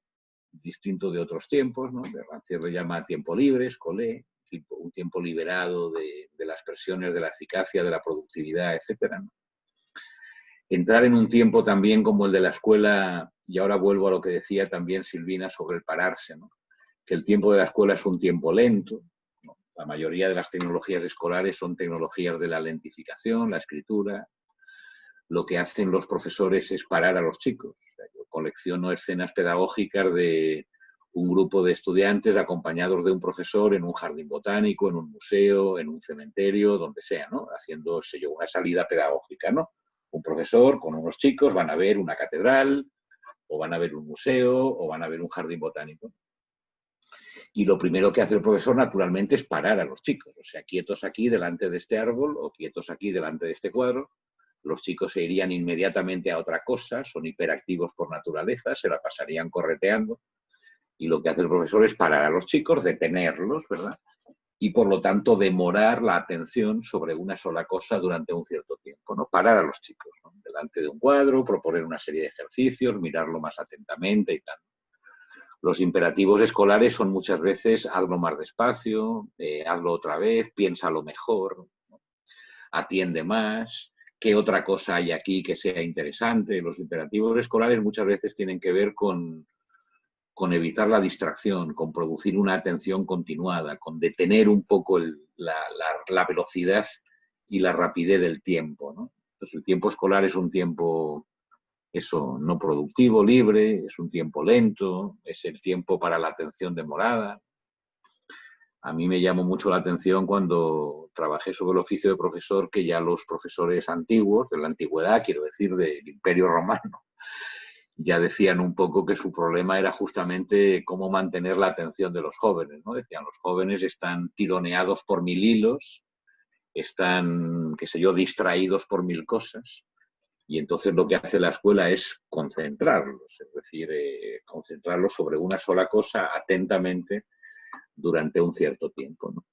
distinto de otros tiempos, ¿no? Rancière le llama tiempo libre, escolé, un tiempo liberado de las presiones de la eficacia, de la productividad, etcétera, ¿no? Entrar en un tiempo también como el de la escuela, y ahora vuelvo a lo que decía también Silvina sobre el pararse, ¿no? Que el tiempo de la escuela es un tiempo lento, ¿no? La mayoría de las tecnologías escolares son tecnologías de la lentificación, la escritura. Lo que hacen los profesores es parar a los chicos. O sea, yo colecciono escenas pedagógicas de un grupo de estudiantes acompañados de un profesor en un jardín botánico, en un museo, en un cementerio, donde sea, ¿no? Haciendo, sé yo, una salida pedagógica, ¿no? Un profesor con unos chicos van a ver una catedral, o van a ver un museo, o van a ver un jardín botánico. Y lo primero que hace el profesor, naturalmente, es parar a los chicos. O sea, quietos aquí delante de este árbol, o quietos aquí delante de este cuadro. Los chicos se irían inmediatamente a otra cosa, son hiperactivos por naturaleza, se la pasarían correteando. Y lo que hace el profesor es parar a los chicos, detenerlos, ¿verdad? Y por lo tanto demorar la atención sobre una sola cosa durante un cierto tiempo, ¿no? Parar a los chicos, ¿no? Delante de un cuadro, proponer una serie de ejercicios, mirarlo más atentamente y tal. Los imperativos escolares son muchas veces hazlo más despacio, hazlo otra vez, piénsalo mejor, ¿no? Atiende más, qué otra cosa hay aquí que sea interesante. Los imperativos escolares muchas veces tienen que ver con evitar la distracción, con producir una atención continuada, con detener un poco la velocidad y la rapidez del tiempo, ¿no? Entonces, el tiempo escolar es un tiempo, eso, no productivo, libre, es un tiempo lento, es el tiempo para la atención demorada. A mí me llamó mucho la atención cuando trabajé sobre el oficio de profesor que ya los profesores antiguos, de la antigüedad, quiero decir, del Imperio Romano, ya decían un poco que su problema era justamente cómo mantener la atención de los jóvenes, ¿no? Decían, los jóvenes están tironeados por 1000 hilos, están, qué sé yo, distraídos por 1000 cosas, y entonces lo que hace la escuela es concentrarlos, es decir, concentrarlos sobre una sola cosa atentamente durante un cierto tiempo, ¿no?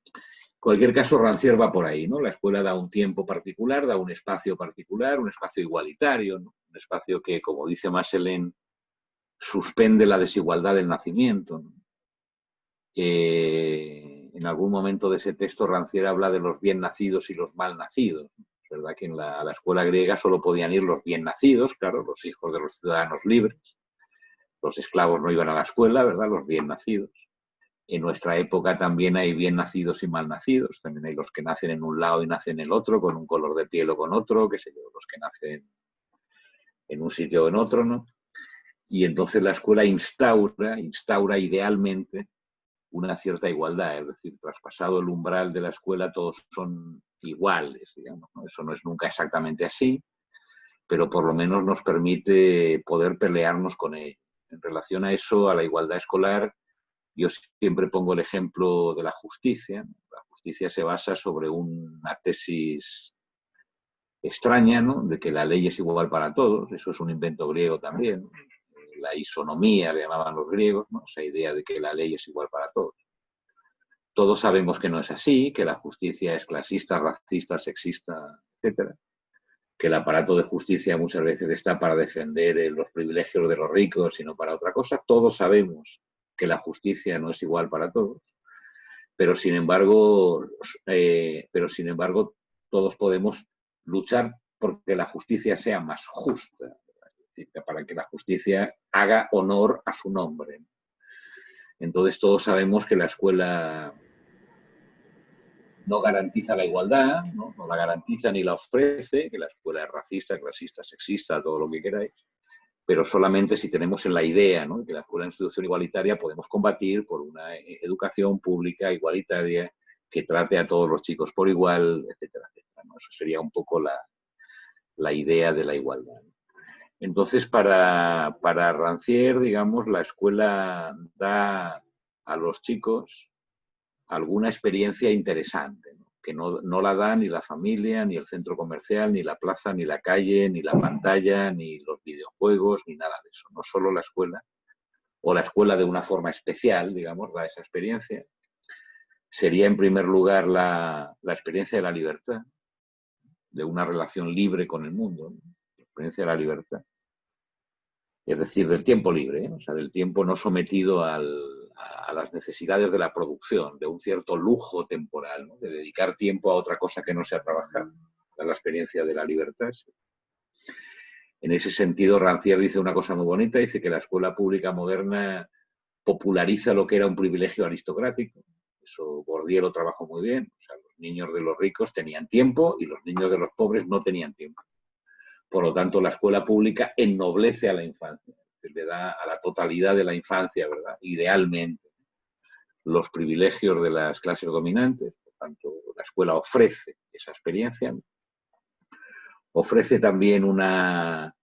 En cualquier caso, Rancière va por ahí, ¿no? La escuela da un tiempo particular, da un espacio particular, un espacio igualitario, ¿no? Un espacio que, como dice Masselin, suspende la desigualdad del nacimiento, ¿no? En algún momento de ese texto Rancière habla de los bien nacidos y los mal nacidos. Es verdad que a la escuela griega solo podían ir los bien nacidos, claro, los hijos de los ciudadanos libres. Los esclavos no iban a la escuela, ¿verdad? Los bien nacidos. En nuestra época también hay bien nacidos y mal nacidos. También hay los que nacen en un lado y nacen en el otro, con un color de piel o con otro, qué sé yo, los que nacen en un sitio o en otro, ¿no? Y entonces la escuela instaura idealmente una cierta igualdad, es decir, traspasado el umbral de la escuela todos son iguales, digamos, ¿no? Eso no es nunca exactamente así, pero por lo menos nos permite poder pelearnos con ello. En relación a eso, a la igualdad escolar, yo siempre pongo el ejemplo de la justicia. La justicia se basa sobre una tesis extraña, ¿no? De que la ley es igual para todos. Eso es un invento griego también. La isonomía le llamaban los griegos, ¿no? Esa idea de que la ley es igual para todos. Todos sabemos que no es así, que la justicia es clasista, racista, sexista, etcétera. Que el aparato de justicia muchas veces está para defender los privilegios de los ricos y no para otra cosa. Todos sabemos que la justicia no es igual para todos, pero sin embargo todos podemos luchar porque la justicia sea más justa, para que la justicia haga honor a su nombre. Entonces todos sabemos que la escuela no garantiza la igualdad, ¿no? No la garantiza ni la ofrece, que la escuela es racista, clasista, sexista, todo lo que queráis, pero solamente si tenemos en la idea, ¿no?, que la escuela es una institución igualitaria podemos combatir por una educación pública igualitaria que trate a todos los chicos por igual, etcétera, etcétera, ¿no? Eso sería un poco la idea de la igualdad. Entonces, para Rancière, digamos, la escuela da a los chicos alguna experiencia interesante, ¿no? Que no la da ni la familia, ni el centro comercial, ni la plaza, ni la calle, ni la pantalla, ni los videojuegos, ni nada de eso. No solo la escuela, o la escuela de una forma especial, digamos, da esa experiencia. Sería, en primer lugar, la experiencia de la libertad, de una relación libre con el mundo, ¿no? La experiencia de la libertad. Es decir, del tiempo libre, ¿eh? O sea, del tiempo no sometido a las necesidades de la producción, de un cierto lujo temporal, ¿no? De dedicar tiempo a otra cosa que no sea trabajar. Es la experiencia de la libertad. Sí. En ese sentido, Rancière dice una cosa muy bonita, dice que la escuela pública moderna populariza lo que era un privilegio aristocrático. Eso Bourdieu lo trabajó muy bien. O sea, los niños de los ricos tenían tiempo y los niños de los pobres no tenían tiempo. Por lo tanto, la escuela pública ennoblece a la infancia, le da a la totalidad de la infancia, ¿verdad? Idealmente, los privilegios de las clases dominantes. Por tanto, la escuela ofrece esa experiencia. Ofrece también una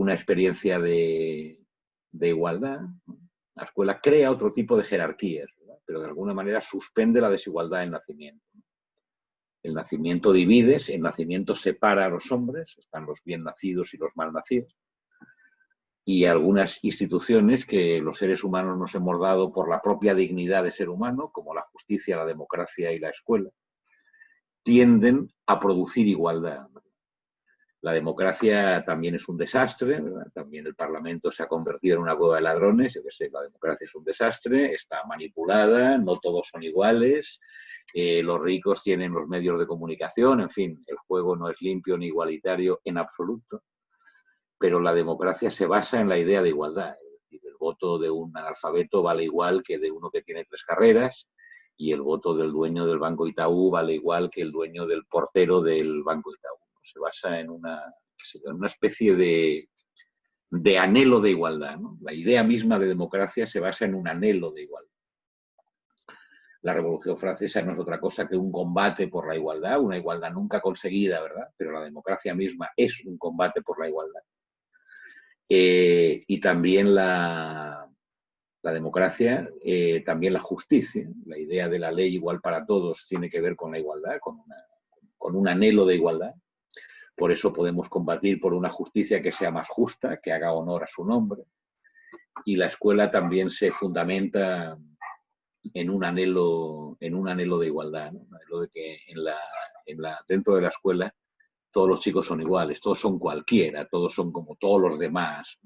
experiencia de igualdad. La escuela crea otro tipo de jerarquías, ¿verdad? Pero de alguna manera suspende la desigualdad en nacimiento. El nacimiento divide, el nacimiento separa a los hombres, están los bien nacidos y los mal nacidos, y algunas instituciones que los seres humanos nos hemos dado por la propia dignidad de ser humano, como la justicia, la democracia y la escuela, tienden a producir igualdad. La democracia también es un desastre, ¿verdad? También el Parlamento se ha convertido en una cueva de ladrones. Yo qué sé, la democracia es un desastre, está manipulada, no todos son iguales, los ricos tienen los medios de comunicación, en fin, el juego no es limpio ni igualitario en absoluto, pero la democracia se basa en la idea de igualdad. Es decir, el voto de un analfabeto vale igual que de uno que tiene 3 carreras, y el voto del dueño del Banco Itaú vale igual que el dueño del portero del Banco Itaú. Se basa en una especie de anhelo de igualdad, ¿no? La idea misma de democracia se basa en un anhelo de igualdad. La Revolución Francesa no es otra cosa que un combate por la igualdad, una igualdad nunca conseguida, ¿verdad? Pero la democracia misma es un combate por la igualdad. Y también la democracia, también la justicia, la idea de la ley igual para todos tiene que ver con la igualdad, con un anhelo de igualdad. Por eso podemos combatir por una justicia que sea más justa, que haga honor a su nombre. Y la escuela también se fundamenta en un anhelo de igualdad, ¿no? Un anhelo de que dentro de la escuela todos los chicos son iguales, todos son cualquiera, todos son como todos los demás.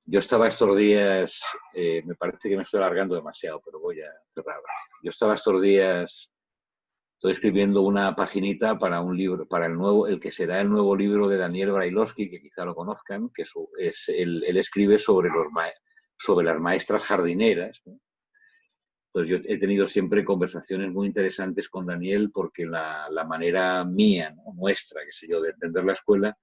Yo estaba estos días, me parece que me estoy alargando demasiado, pero voy a cerrar. Yo estaba estos días, estoy escribiendo una paginita para un libro, para el que será el nuevo libro de Daniel Brailovsky, que quizá lo conozcan, que él escribe sobre las maestras jardineras, ¿no? Pues yo he tenido siempre conversaciones muy interesantes con Daniel porque la manera mía, ¿no? Nuestra, qué sé yo, de entender la escuela,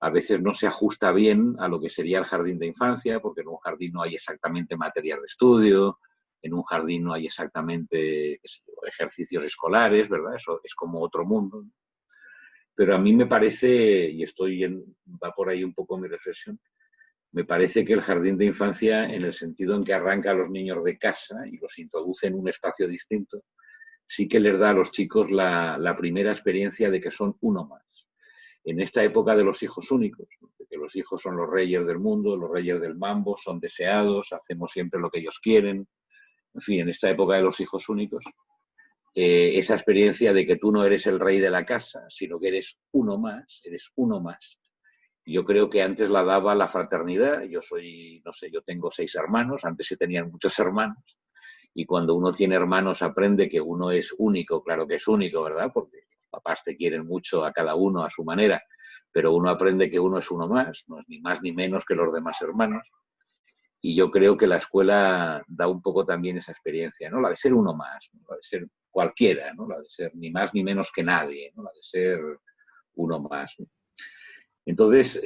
a veces no se ajusta bien a lo que sería el jardín de infancia, porque en un jardín no hay exactamente material de estudio, en un jardín no hay exactamente, qué sé yo, ejercicios escolares, ¿verdad? Eso es como otro mundo. Pero a mí me parece, y va por ahí un poco mi reflexión, me parece que el jardín de infancia, en el sentido en que arranca a los niños de casa y los introduce en un espacio distinto, sí que les da a los chicos la primera experiencia de que son uno más. En esta época de los hijos únicos, de que los hijos son los reyes del mundo, los reyes del mambo, son deseados, hacemos siempre lo que ellos quieren. En fin, en esta época de los hijos únicos, esa experiencia de que tú no eres el rey de la casa, sino que eres uno más, Yo creo que antes la daba la fraternidad. Yo tengo 6 hermanos, antes se tenían muchos hermanos, y cuando uno tiene hermanos aprende que uno es único, claro que es único, ¿verdad? Porque los papás te quieren mucho a cada uno a su manera, pero uno aprende que uno es uno más, no es ni más ni menos que los demás hermanos. Y yo creo que la escuela da un poco también esa experiencia, ¿no? La de ser uno más, ¿no? La de ser cualquiera, ¿no? La de ser ni más ni menos que nadie, ¿no? La de ser uno más, ¿no? Entonces,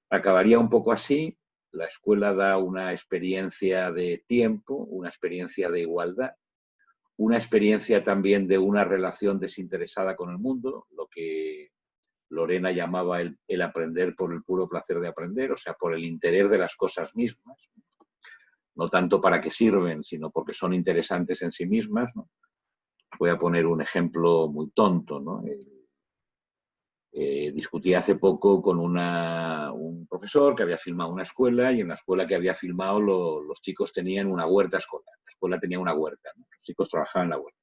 acabaría un poco así. La escuela da una experiencia de tiempo, una experiencia de igualdad, una experiencia también de una relación desinteresada con el mundo, lo que Lorena llamaba el aprender por el puro placer de aprender, o sea, por el interés de las cosas mismas, no tanto para qué sirven, sino porque son interesantes en sí mismas, ¿no? Voy a poner un ejemplo muy tonto, ¿no? Discutí hace poco con un profesor que había filmado una escuela, y en la escuela que había filmado los chicos tenían una huerta escolar. La escuela tenía una huerta, ¿no? Los chicos trabajaban en la huerta,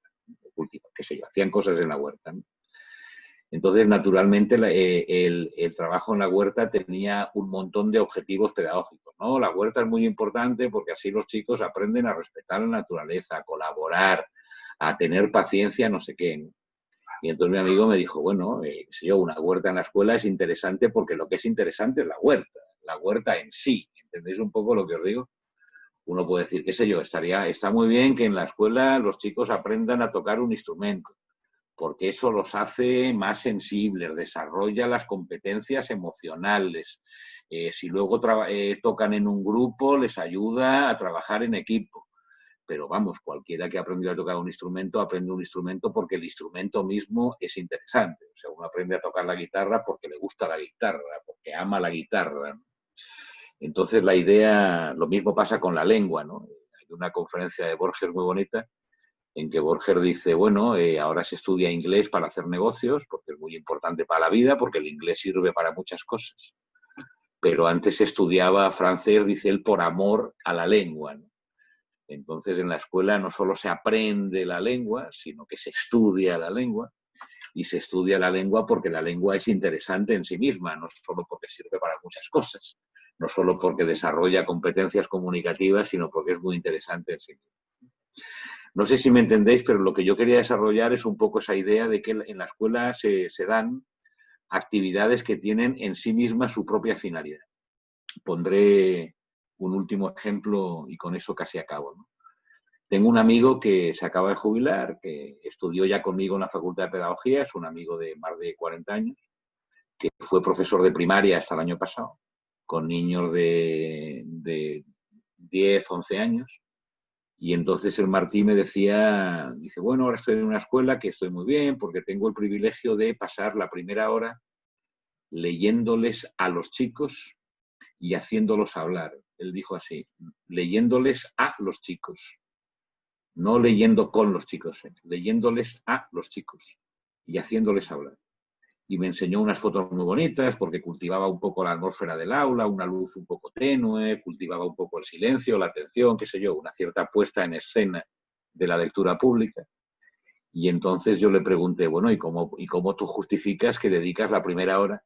qué sé yo, hacían cosas en la huerta, ¿no? Entonces, naturalmente, el trabajo en la huerta tenía un montón de objetivos pedagógicos, ¿no? La huerta es muy importante porque así los chicos aprenden a respetar la naturaleza, a colaborar, a tener paciencia, no sé qué, ¿no? Y entonces mi amigo me dijo, bueno, qué sé yo, una huerta en la escuela es interesante porque lo que es interesante es la huerta en sí. ¿Entendéis un poco lo que os digo? Uno puede decir, qué sé yo, está muy bien que en la escuela los chicos aprendan a tocar un instrumento, porque eso los hace más sensibles, desarrolla las competencias emocionales. Si luego tocan en un grupo, les ayuda a trabajar en equipo. Pero vamos, cualquiera que ha aprendido a tocar un instrumento, aprende un instrumento porque el instrumento mismo es interesante. O sea, uno aprende a tocar la guitarra porque le gusta la guitarra, porque ama la guitarra, ¿no? Entonces la idea, lo mismo pasa con la lengua, ¿no? Hay una conferencia de Borges muy bonita en que Borges dice, bueno, ahora se estudia inglés para hacer negocios, porque es muy importante para la vida, porque el inglés sirve para muchas cosas. Pero antes se estudiaba francés, dice él, por amor a la lengua, ¿no? Entonces, en la escuela no solo se aprende la lengua, sino que se estudia la lengua, y se estudia la lengua porque la lengua es interesante en sí misma, no solo porque sirve para muchas cosas, no solo porque desarrolla competencias comunicativas, sino porque es muy interesante en sí misma. No sé si me entendéis, pero lo que yo quería desarrollar es un poco esa idea de que en la escuela se dan actividades que tienen en sí mismas su propia finalidad. Pondré un último ejemplo y con eso casi acabo, ¿no? Tengo un amigo que se acaba de jubilar, que estudió ya conmigo en la Facultad de Pedagogía, es un amigo de más de 40 años, que fue profesor de primaria hasta el año pasado, con niños de 10, 11 años. Y entonces el Martí me decía, dice, bueno, ahora estoy en una escuela que estoy muy bien porque tengo el privilegio de pasar la primera hora leyéndoles a los chicos y haciéndolos hablar. Él dijo así, leyéndoles a los chicos. No leyendo con los chicos, leyéndoles a los chicos y haciéndoles hablar. Y me enseñó unas fotos muy bonitas porque cultivaba un poco la atmósfera del aula, una luz un poco tenue, cultivaba un poco el silencio, la atención, qué sé yo, una cierta puesta en escena de la lectura pública. Y entonces yo le pregunté, bueno, ¿y cómo tú justificas que dedicas la primera hora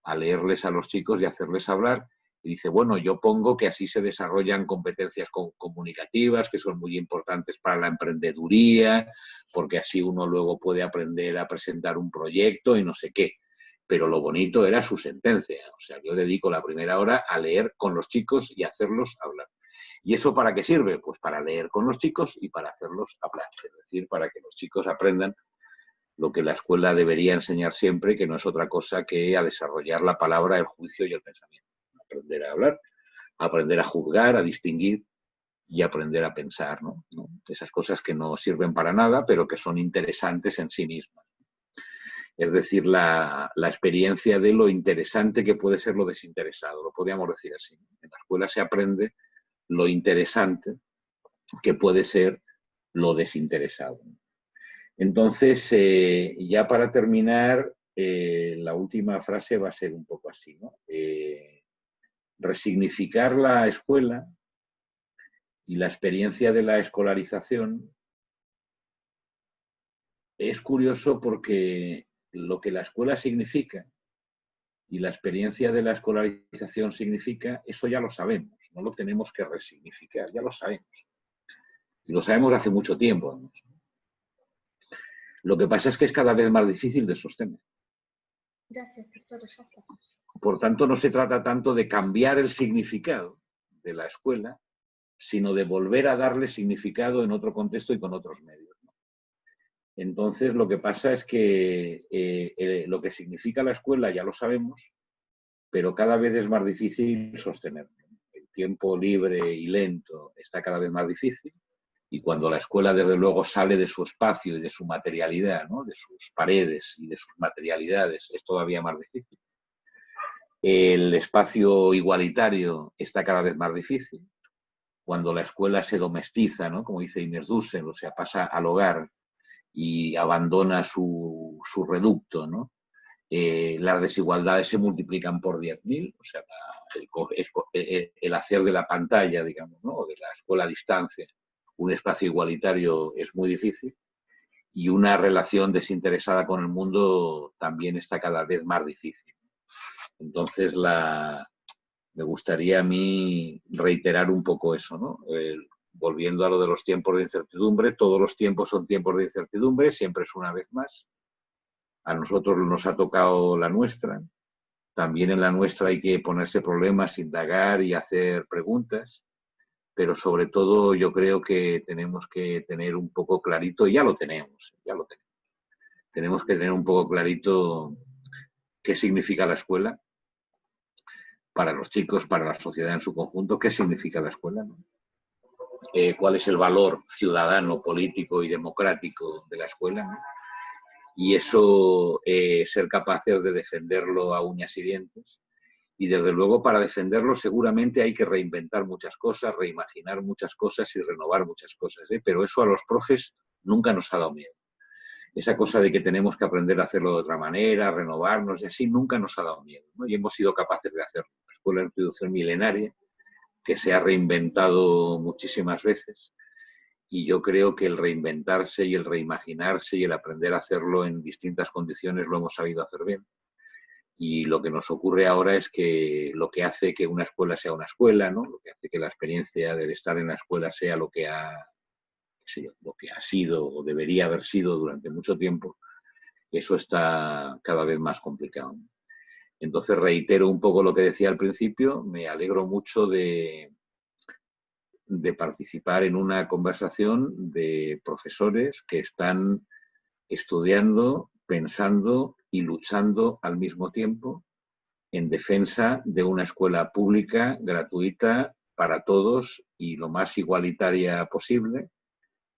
a leerles a los chicos y hacerles hablar? Y dice, bueno, yo pongo que así se desarrollan competencias comunicativas que son muy importantes para la emprendeduría, porque así uno luego puede aprender a presentar un proyecto y no sé qué. Pero lo bonito era su sentencia. O sea, yo dedico la primera hora a leer con los chicos y hacerlos hablar. ¿Y eso para qué sirve? Pues para leer con los chicos y para hacerlos hablar. Es decir, para que los chicos aprendan lo que la escuela debería enseñar siempre, que no es otra cosa que a desarrollar la palabra, el juicio y el pensamiento. Aprender a hablar, aprender a juzgar, a distinguir y aprender a pensar, ¿no? Esas cosas que no sirven para nada, pero que son interesantes en sí mismas. Es decir, la experiencia de lo interesante que puede ser lo desinteresado, lo podríamos decir así. En la escuela se aprende lo interesante que puede ser lo desinteresado. Entonces, ya para terminar, la última frase va a ser un poco así, ¿no? Resignificar la escuela y la experiencia de la escolarización es curioso porque lo que la escuela significa y la experiencia de la escolarización significa, eso ya lo sabemos, no lo tenemos que resignificar, ya lo sabemos. Y lo sabemos hace mucho tiempo, ¿no? Lo que pasa es que es cada vez más difícil de sostener.
Gracias, tesoro, ya está.
Por tanto, no se trata tanto de cambiar el significado de la escuela, sino de volver a darle significado en otro contexto y con otros medios. Entonces, lo que pasa es que lo que significa la escuela ya lo sabemos, pero cada vez es más difícil sostenerlo. El tiempo libre y lento está cada vez más difícil Y cuando la escuela, desde luego, sale de su espacio y de su materialidad, ¿no? De sus paredes y de sus materialidades, es todavía más difícil. El espacio igualitario está cada vez más difícil. Cuando la escuela se domestiza, ¿no? Como dice Ines Dussel, o sea, pasa al hogar y abandona su reducto, ¿no? Las desigualdades se multiplican por 10.000, o sea, el hacer de la pantalla, digamos, ¿no? O de la escuela a distancia un espacio igualitario es muy difícil, y una relación desinteresada con el mundo también está cada vez más difícil. Entonces, me gustaría a mí reiterar un poco eso, ¿no? Volviendo a lo de los tiempos de incertidumbre, todos los tiempos son tiempos de incertidumbre, siempre es una vez más. A nosotros nos ha tocado la nuestra. También en la nuestra hay que ponerse problemas, indagar y hacer preguntas, pero sobre todo yo creo que tenemos que tener un poco clarito, y ya lo tenemos. Tenemos que tener un poco clarito qué significa la escuela para los chicos, para la sociedad en su conjunto, qué significa la escuela, ¿no? Cuál es el valor ciudadano, político y democrático de la escuela, ¿no? Y eso, ser capaces de defenderlo a uñas y dientes. Y desde luego, para defenderlo seguramente hay que reinventar muchas cosas, reimaginar muchas cosas y renovar muchas cosas, ¿eh? Pero eso a los profes nunca nos ha dado miedo. Esa cosa de que tenemos que aprender a hacerlo de otra manera, renovarnos y así, nunca nos ha dado miedo, ¿no? Y hemos sido capaces de hacerlo. La escuela es una institución milenaria que se ha reinventado muchísimas veces, y yo creo que el reinventarse y el reimaginarse y el aprender a hacerlo en distintas condiciones lo hemos sabido hacer bien. Y lo que nos ocurre ahora es que lo que hace que una escuela sea una escuela, ¿no? Lo que hace que la experiencia del estar en la escuela sea lo que ha sido o debería haber sido durante mucho tiempo, eso está cada vez más complicado. Entonces reitero un poco lo que decía al principio, me alegro mucho de participar en una conversación de profesores que están estudiando, pensando y luchando al mismo tiempo en defensa de una escuela pública, gratuita, para todos y lo más igualitaria posible,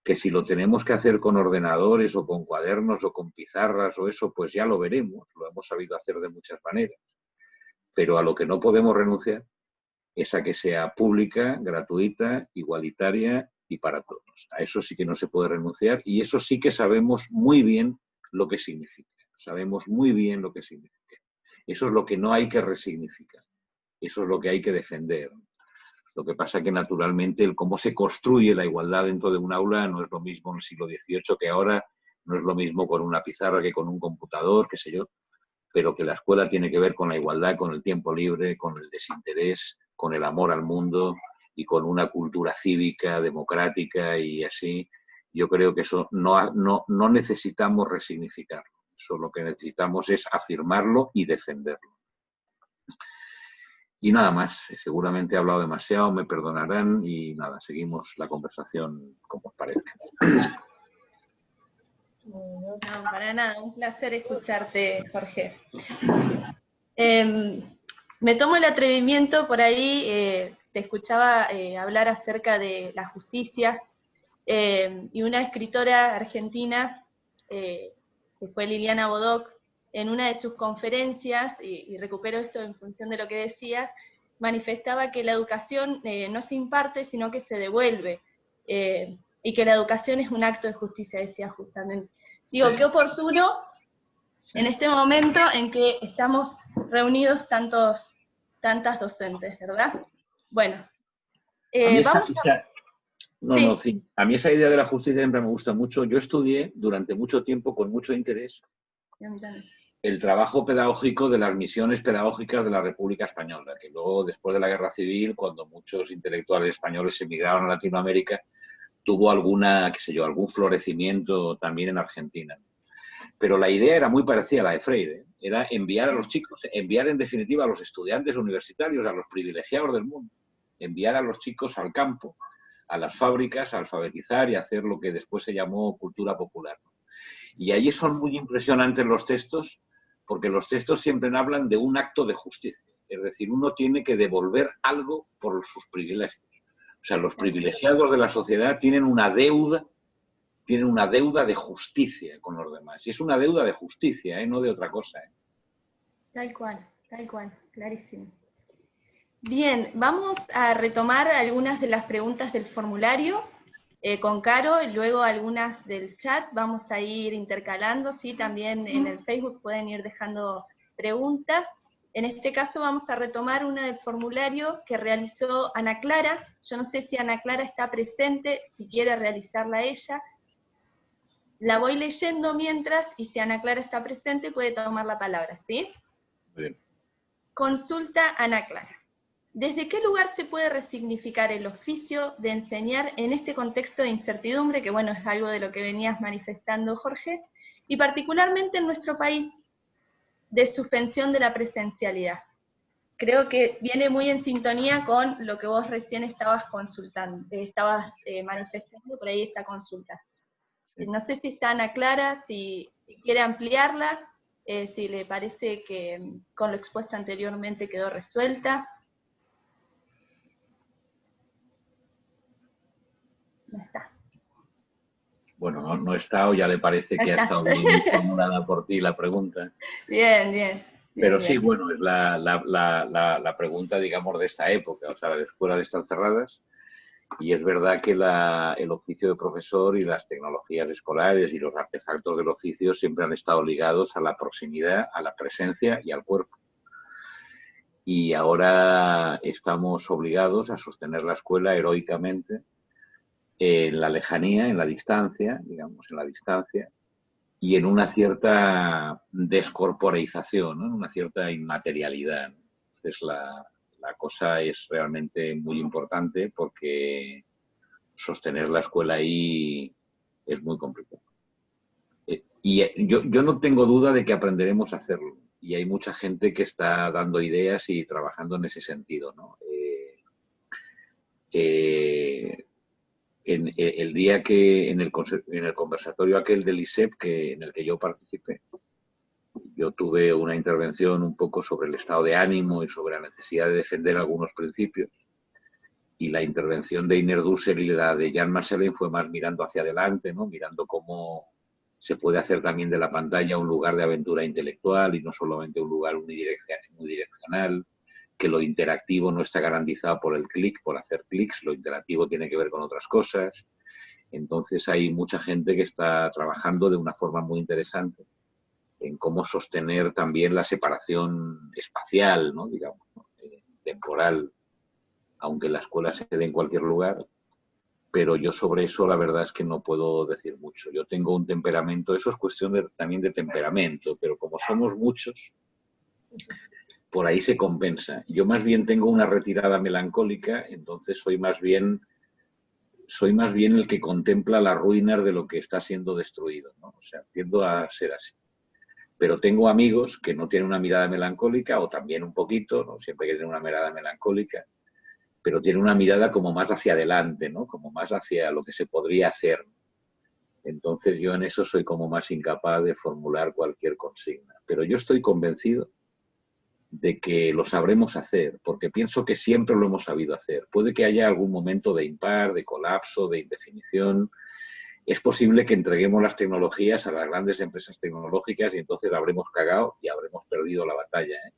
que si lo tenemos que hacer con ordenadores o con cuadernos o con pizarras o eso, pues ya lo veremos, lo hemos sabido hacer de muchas maneras. Pero a lo que no podemos renunciar es a que sea pública, gratuita, igualitaria y para todos. A eso sí que no se puede renunciar, y eso sí que sabemos muy bien lo que significa. Sabemos muy bien lo que significa. Eso es lo que no hay que resignificar. Eso es lo que hay que defender. Lo que pasa es que naturalmente el cómo se construye la igualdad dentro de un aula no es lo mismo en el siglo XVIII que ahora, no es lo mismo con una pizarra que con un computador, qué sé yo, pero que la escuela tiene que ver con la igualdad, con el tiempo libre, con el desinterés, con el amor al mundo y con una cultura cívica, democrática y así. Yo creo que eso no necesitamos resignificarlo. Eso lo que necesitamos es afirmarlo y defenderlo. Y nada más, seguramente he hablado demasiado, me perdonarán y nada, seguimos la conversación como os parezca.
No, para nada, un placer escucharte, Jorge. Me tomo el atrevimiento, por ahí te escuchaba hablar acerca de la justicia, y una escritora argentina, que fue Liliana Bodoc, en una de sus conferencias, y recupero esto en función de lo que decías, manifestaba que la educación no se imparte, sino que se devuelve, y que la educación es un acto de justicia, decía justamente. Digo, qué oportuno en este momento en que estamos reunidos tantas docentes, ¿verdad? Bueno,
a mí esa idea de la justicia siempre me gusta mucho. Yo estudié durante mucho tiempo, con mucho interés, el trabajo pedagógico de las misiones pedagógicas de la República Española, que luego, después de la Guerra Civil, cuando muchos intelectuales españoles emigraron a Latinoamérica, tuvo algún florecimiento también en Argentina. Pero la idea era muy parecida a la de Freire, era enviar a los chicos, enviar en definitiva a los estudiantes universitarios, a los privilegiados del mundo, enviar a los chicos al campo, a las fábricas, a alfabetizar y hacer lo que después se llamó cultura popular. Y allí son muy impresionantes los textos, porque los textos siempre hablan de un acto de justicia. Es decir, uno tiene que devolver algo por sus privilegios. O sea, los privilegiados de la sociedad tienen una deuda de justicia con los demás. Y es una deuda de justicia, no de otra cosa.
Tal cual, clarísimo. Bien, vamos a retomar algunas de las preguntas del formulario con Caro, y luego algunas del chat. Vamos a ir intercalando, ¿sí? También en el Facebook pueden ir dejando preguntas. En este caso vamos a retomar una del formulario que realizó Ana Clara. Yo no sé si Ana Clara está presente, si quiere realizarla ella. La voy leyendo mientras, y si Ana Clara está presente puede tomar la palabra, ¿sí?
Bien.
Consulta Ana Clara. ¿Desde qué lugar se puede resignificar el oficio de enseñar en este contexto de incertidumbre, que bueno, es algo de lo que venías manifestando, Jorge, y particularmente en nuestro país, de suspensión de la presencialidad? Creo que viene muy en sintonía con lo que vos recién estabas consultando, manifestando por ahí esta consulta. No sé si está Ana Clara, si quiere ampliarla, si le parece que con lo expuesto anteriormente quedó resuelta. No está.
Bueno, no está, o ya le parece que ha estado bien formulada por ti la pregunta.
Bien.
Pero sí, bueno, es la pregunta, digamos, de esta época. O sea, las escuelas están cerradas y es verdad que el oficio de profesor y las tecnologías escolares y los artefactos del oficio siempre han estado ligados a la proximidad, a la presencia y al cuerpo. Y ahora estamos obligados a sostener la escuela heroicamente en la lejanía, en la distancia, y en una cierta descorporeización, ¿no? En una cierta inmaterialidad. Entonces la cosa es realmente muy importante porque sostener la escuela ahí es muy complicado. Y yo no tengo duda de que aprenderemos a hacerlo. Y hay mucha gente que está dando ideas y trabajando en ese sentido, ¿no? El día que en el conversatorio aquel del ISEP en el que yo participé, yo tuve una intervención un poco sobre el estado de ánimo y sobre la necesidad de defender algunos principios, y la intervención de Iner Dussel y la de Jan Marcellin fue más mirando hacia adelante, ¿no? Mirando cómo se puede hacer también de la pantalla un lugar de aventura intelectual y no solamente un lugar unidireccional, que lo interactivo no está garantizado por el clic, por hacer clics, lo interactivo tiene que ver con otras cosas. Entonces hay mucha gente que está trabajando de una forma muy interesante en cómo sostener también la separación espacial, ¿no? Digamos, ¿no? Temporal, aunque la escuela se dé en cualquier lugar, pero yo sobre eso la verdad es que no puedo decir mucho. Yo tengo un temperamento, eso es cuestión también de temperamento, pero como somos muchos, por ahí se compensa. Yo más bien tengo una retirada melancólica, entonces soy más bien el que contempla las ruinas de lo que está siendo destruido, ¿no? O sea, tiendo a ser así. Pero tengo amigos que no tienen una mirada melancólica, o también un poquito, ¿no? Siempre hay que tener una mirada melancólica, pero tienen una mirada como más hacia adelante, ¿no? Como más hacia lo que se podría hacer. Entonces yo en eso soy como más incapaz de formular cualquier consigna. Pero yo estoy convencido de que lo sabremos hacer, porque pienso que siempre lo hemos sabido hacer. Puede que haya algún momento de impar, de colapso, de indefinición. Es posible que entreguemos las tecnologías a las grandes empresas tecnológicas y entonces habremos cagado y habremos perdido la batalla, ¿eh?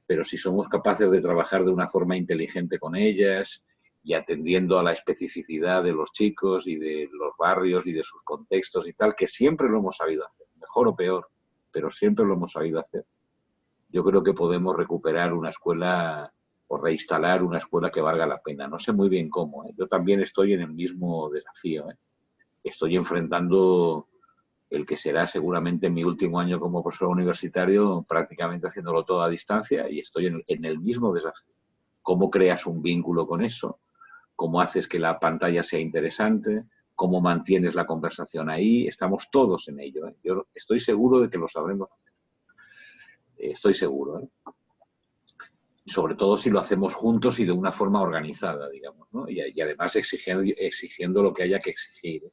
Pero si somos capaces de trabajar de una forma inteligente con ellas y atendiendo a la especificidad de los chicos y de los barrios y de sus contextos y tal, que siempre lo hemos sabido hacer, mejor o peor, pero siempre lo hemos sabido hacer, yo creo que podemos recuperar una escuela o reinstalar una escuela que valga la pena. No sé muy bien cómo, ¿eh? Yo también estoy en el mismo desafío, ¿eh? Estoy enfrentando el que será seguramente mi último año como profesor universitario, prácticamente haciéndolo todo a distancia, y estoy en el mismo desafío. ¿Cómo creas un vínculo con eso? ¿Cómo haces que la pantalla sea interesante? ¿Cómo mantienes la conversación ahí? Estamos todos en ello, ¿eh? Yo estoy seguro de que lo sabremos hacer. Estoy seguro, ¿eh? Sobre todo si lo hacemos juntos y de una forma organizada, digamos, ¿no? Y además exigiendo lo que haya que exigir, ¿eh?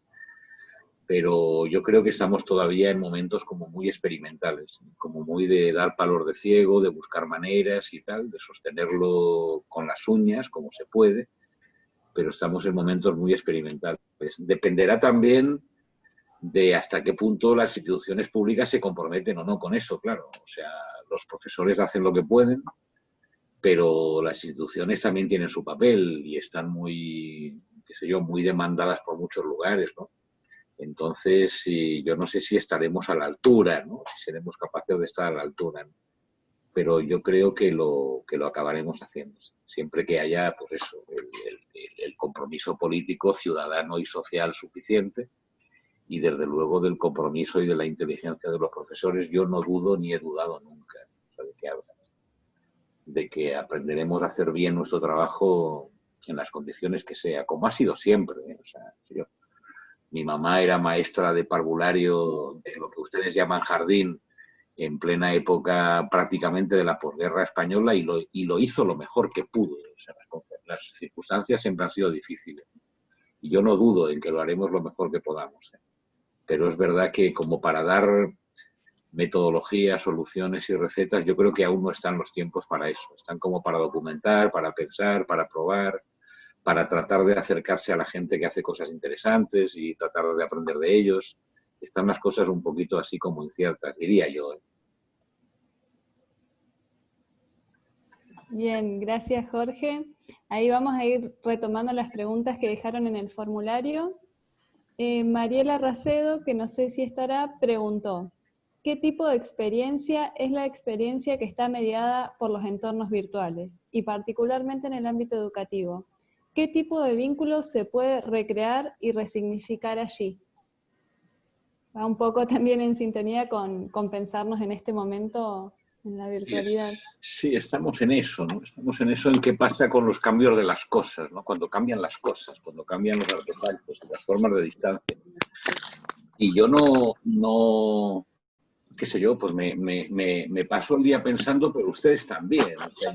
Pero yo creo que estamos todavía en momentos como muy experimentales, como muy de dar palos de ciego, de buscar maneras y tal, de sostenerlo con las uñas, como se puede, pero estamos en momentos muy experimentales. Dependerá también de hasta qué punto las instituciones públicas se comprometen o no con eso, claro. O sea, los profesores hacen lo que pueden, pero las instituciones también tienen su papel y están muy, qué sé yo, muy demandadas por muchos lugares, ¿no? Entonces, yo no sé si estaremos a la altura, ¿no? Si seremos capaces de estar a la altura, ¿no? Pero yo creo que lo acabaremos haciendo, siempre que haya, pues eso, el compromiso político, ciudadano y social suficiente, y desde luego del compromiso y de la inteligencia de los profesores. Yo no dudo ni he dudado nunca, o sea, de que aprenderemos a hacer bien nuestro trabajo en las condiciones que sea, como ha sido siempre, ¿eh? O sea, mi mamá era maestra de parvulario de lo que ustedes llaman jardín, en plena época prácticamente de la posguerra española, y lo hizo lo mejor que pudo. O sea, las circunstancias siempre han sido difíciles. Y yo no dudo en que lo haremos lo mejor que podamos. Pero es verdad que como para dar metodologías, soluciones y recetas, yo creo que aún no están los tiempos para eso. Están como para documentar, para pensar, para probar, para tratar de acercarse a la gente que hace cosas interesantes y tratar de aprender de ellos. Están las cosas un poquito así como inciertas, diría yo.
Bien, gracias Jorge. Ahí vamos a ir retomando las preguntas que dejaron en el formulario. Mariela Racedo, que no sé si estará, preguntó: ¿qué tipo de experiencia es la experiencia que está mediada por los entornos virtuales, y particularmente en el ámbito educativo? ¿Qué tipo de vínculos se puede recrear y resignificar allí? Va un poco también en sintonía con pensarnos en este momento en la virtualidad.
Sí, estamos en eso, ¿no? Estamos en eso, en qué pasa con los cambios de las cosas, ¿no? Cuando cambian las cosas, cuando cambian los artefactos, las formas de distancia. Y yo no qué sé yo, pues me paso el día pensando, pero ustedes también. O sea,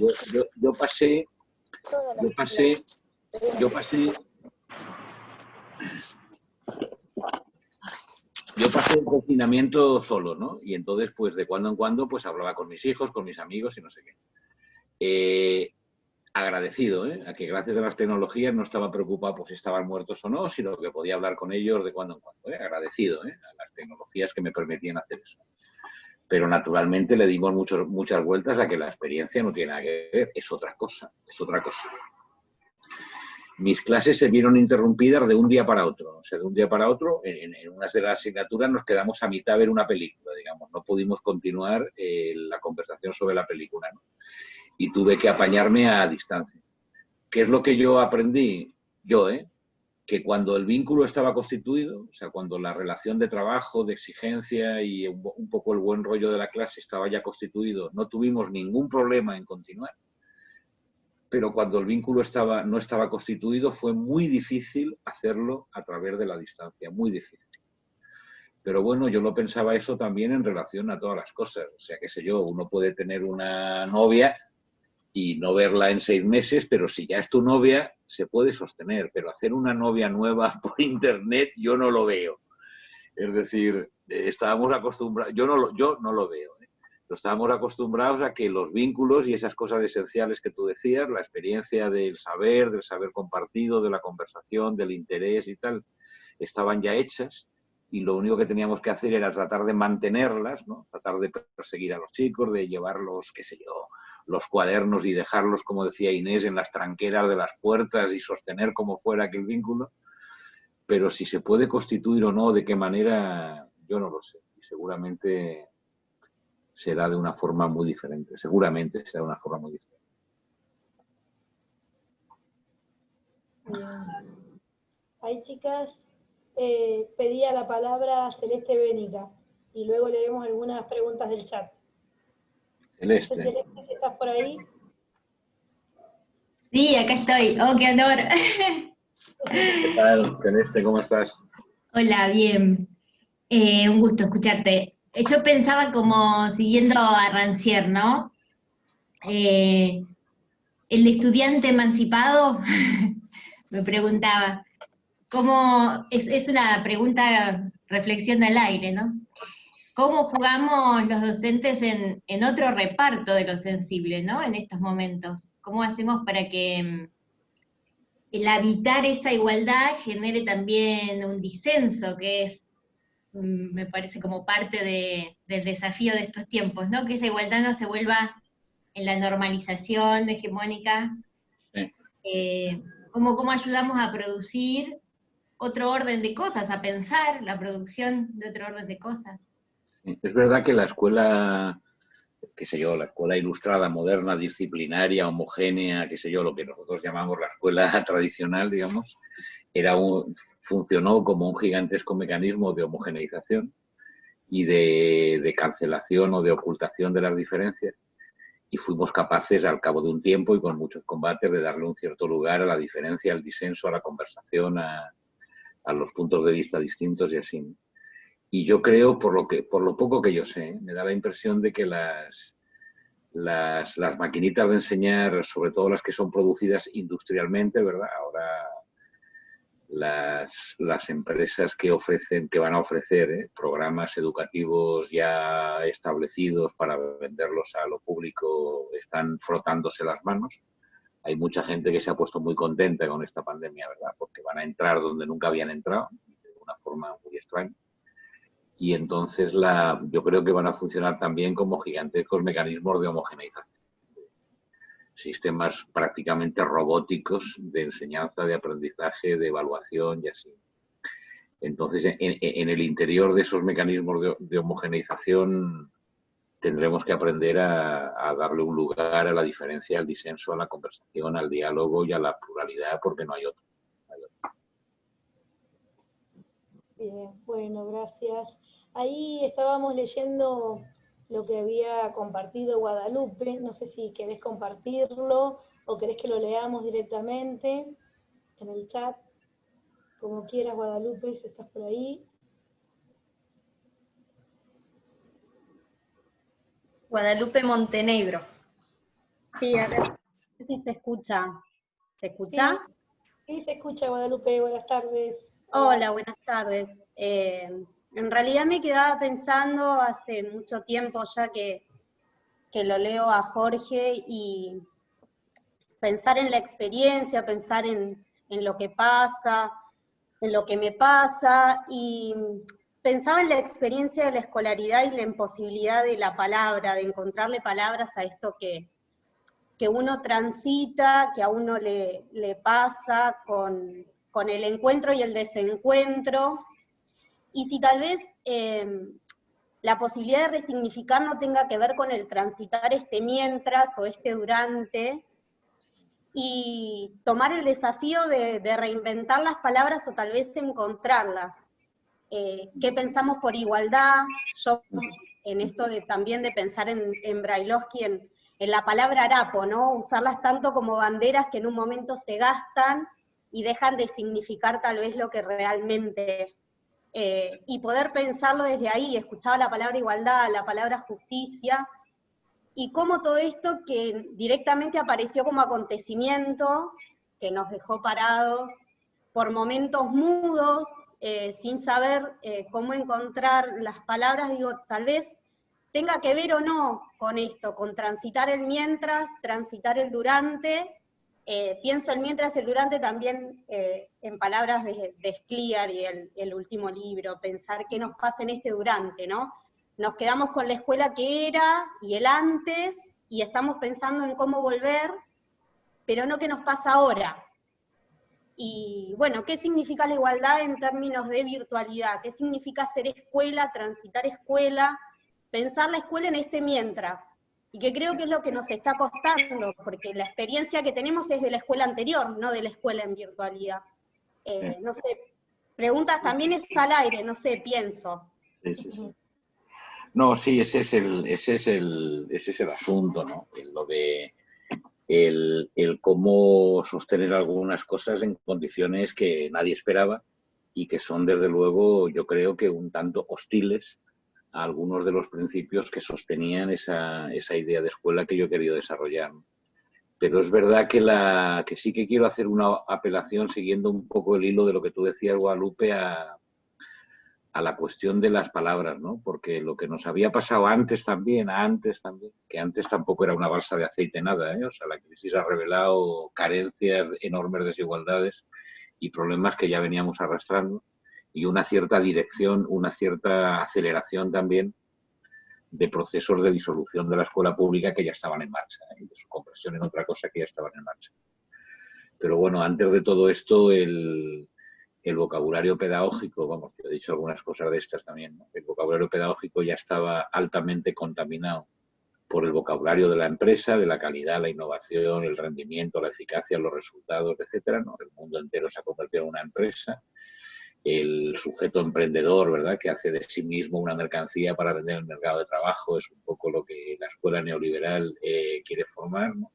yo pasé el confinamiento solo, ¿no? Y entonces, pues de cuando en cuando, pues hablaba con mis hijos, con mis amigos y no sé qué. Agradecido, a que gracias a las tecnologías no estaba preocupado por si estaban muertos o no, sino que podía hablar con ellos de cuando en cuando. Agradecido, a las tecnologías que me permitían hacer eso. Pero naturalmente le dimos muchas vueltas a que la experiencia no tiene nada que ver, es otra cosa, es otra cosa. Mis clases se vieron interrumpidas de un día para otro. O sea, de un día para otro, en unas de las asignaturas nos quedamos a mitad a ver una película, digamos. No pudimos continuar la conversación sobre la película, ¿no? Y tuve que apañarme a distancia. ¿Qué es lo que yo aprendí? Que cuando el vínculo estaba constituido, o sea, cuando la relación de trabajo, de exigencia y un poco el buen rollo de la clase estaba ya constituido, no tuvimos ningún problema en continuar. Pero cuando el vínculo no estaba constituido, fue muy difícil hacerlo a través de la distancia, muy difícil. Pero bueno, yo lo pensaba eso también en relación a todas las cosas. O sea, qué sé yo, uno puede tener una novia y no verla en 6 meses, pero si ya es tu novia, se puede sostener. Pero hacer una novia nueva por internet, yo no lo veo. Es decir, estábamos acostumbrados, yo no lo veo. Estábamos acostumbrados a que los vínculos y esas cosas esenciales que tú decías, la experiencia del saber compartido, de la conversación, del interés y tal, estaban ya hechas, y lo único que teníamos que hacer era tratar de mantenerlas, ¿no? Tratar de perseguir a los chicos, de llevarlos, qué sé yo, los cuadernos y dejarlos, como decía Inés, en las tranqueras de las puertas y sostener como fuera aquel vínculo. Pero si se puede constituir o no, de qué manera, yo no lo sé. Y seguramente será de una forma muy diferente. Seguramente será de una forma muy diferente.
Bien. Ahí, chicas, pedía la palabra Celeste Bénica y luego leemos algunas preguntas del chat.
Celeste.
Celeste, si estás por ahí.
Sí, acá estoy. Oh, qué honor.
¿Qué tal, Celeste? ¿Cómo estás?
Hola, bien. Un gusto escucharte. Yo pensaba como siguiendo a Rancière, ¿no? El estudiante emancipado, me preguntaba, ¿cómo, es una pregunta, reflexión al aire, ¿no? ¿Cómo jugamos los docentes en otro reparto de lo sensible, ¿no? En estos momentos. ¿Cómo hacemos para que el habitar esa igualdad genere también un disenso, que es, me parece, como parte del desafío de estos tiempos, ¿no? Que esa igualdad no se vuelva en la normalización hegemónica.
Sí.
¿Cómo ayudamos a producir otro orden de cosas, a pensar la producción de otro orden de cosas?
Es verdad que la escuela, qué sé yo, la escuela ilustrada, moderna, disciplinaria, homogénea, qué sé yo, lo que nosotros llamamos la escuela tradicional, digamos, funcionó como un gigantesco mecanismo de homogeneización y de cancelación o de ocultación de las diferencias, y fuimos capaces al cabo de un tiempo y con muchos combates de darle un cierto lugar a la diferencia, al disenso, a la conversación, a los puntos de vista distintos y así. Y yo creo, por lo poco que yo sé, me da la impresión de que las maquinitas de enseñar, sobre todo las que son producidas industrialmente, ¿verdad? Ahora las empresas que van a ofrecer programas educativos ya establecidos para venderlos a lo público, están frotándose las manos. Hay mucha gente que se ha puesto muy contenta con esta pandemia, ¿verdad? Porque van a entrar donde nunca habían entrado, de una forma muy extraña. Y entonces yo creo que van a funcionar también como gigantescos mecanismos de homogeneización. Sistemas prácticamente robóticos de enseñanza, de aprendizaje, de evaluación y así. Entonces, en el interior de esos mecanismos de homogeneización tendremos que aprender a darle un lugar a la diferencia, al disenso, a la conversación, al diálogo y a la pluralidad, porque no hay otro.
Bien, bueno, gracias. Ahí estábamos leyendo lo que había compartido Guadalupe, no sé si querés compartirlo o querés que lo leamos directamente en el chat, como quieras, Guadalupe, si estás por ahí.
Guadalupe Montenegro.
Sí, a ver si se escucha. ¿Se escucha?
Sí, se escucha, Guadalupe, buenas tardes.
Hola, buenas tardes. En realidad me quedaba pensando hace mucho tiempo ya que lo leo a Jorge, y pensar en la experiencia, pensar en lo que pasa, en lo que me pasa, y pensaba en la experiencia de la escolaridad y la imposibilidad de la palabra, de encontrarle palabras a esto que uno transita, que a uno le pasa con el encuentro y el desencuentro, y si tal vez la posibilidad de resignificar no tenga que ver con el transitar este mientras o este durante, y tomar el desafío de reinventar las palabras o tal vez encontrarlas. ¿Qué pensamos por igualdad? Yo, en esto también de pensar en Brailovsky, en la palabra harapo, ¿no? Usarlas tanto como banderas que en un momento se gastan y dejan de significar tal vez lo que realmente, y poder pensarlo desde ahí. Escuchaba la palabra igualdad, la palabra justicia, y cómo todo esto que directamente apareció como acontecimiento, que nos dejó parados por momentos mudos, sin saber cómo encontrar las palabras, digo, tal vez tenga que ver o no con esto, con transitar el mientras, transitar el durante. Pienso el mientras, el durante también en palabras de Scliar y el último libro, pensar qué nos pasa en este durante, ¿no? Nos quedamos con la escuela que era y el antes, y estamos pensando en cómo volver, pero no qué nos pasa ahora. Y bueno, ¿qué significa la igualdad en términos de virtualidad? ¿Qué significa ser escuela, transitar escuela? Pensar la escuela en este mientras, y que creo que es lo que nos está costando, porque la experiencia que tenemos es de la escuela anterior, no de la escuela en virtualidad. No sé, preguntas también es al aire, no sé, pienso.
Sí. No, sí, ese es el asunto, ¿no? Lo de el cómo sostener algunas cosas en condiciones que nadie esperaba y que son, desde luego, yo creo que un tanto hostiles a algunos de los principios que sostenían esa idea de escuela que yo he querido desarrollar. Pero es verdad que sí que quiero hacer una apelación, siguiendo un poco el hilo de lo que tú decías, Guadalupe, a a la cuestión de las palabras, ¿no? Porque lo que nos había pasado antes también, que antes tampoco era una balsa de aceite nada, ¿eh? O sea, la crisis ha revelado carencias, enormes desigualdades y problemas que ya veníamos arrastrando, y una cierta dirección, una cierta aceleración también de procesos de disolución de la escuela pública que ya estaban en marcha, ¿eh? Y de su compresión en otra cosa que ya estaban en marcha. Pero bueno, antes de todo esto, el vocabulario pedagógico, vamos, yo he dicho algunas cosas de estas también, ¿no? El vocabulario pedagógico ya estaba altamente contaminado por el vocabulario de la empresa, de la calidad, la innovación, el rendimiento, la eficacia, los resultados, etcétera, ¿no? El mundo entero se ha convertido en una empresa. El sujeto emprendedor, ¿verdad?, que hace de sí mismo una mercancía para vender en el mercado de trabajo, es un poco lo que la escuela neoliberal quiere formar, ¿no?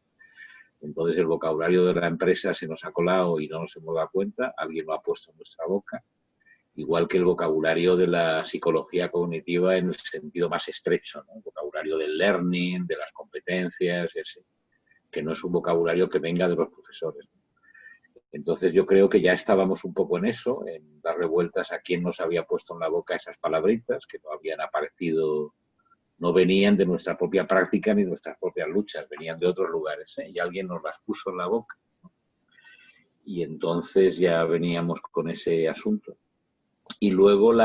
Entonces el vocabulario de la empresa se nos ha colado y no nos hemos dado cuenta, alguien lo ha puesto en nuestra boca, igual que el vocabulario de la psicología cognitiva en el sentido más estrecho, ¿no? El vocabulario del learning, de las competencias, ese, que no es un vocabulario que venga de los profesores, ¿no? Entonces yo creo que ya estábamos un poco en eso, en darle vueltas a quién nos había puesto en la boca esas palabritas que no habían aparecido, no venían de nuestra propia práctica ni de nuestras propias luchas, venían de otros lugares, ¿eh? Y alguien nos las puso en la boca, ¿no? Y entonces ya veníamos con ese asunto. Y luego,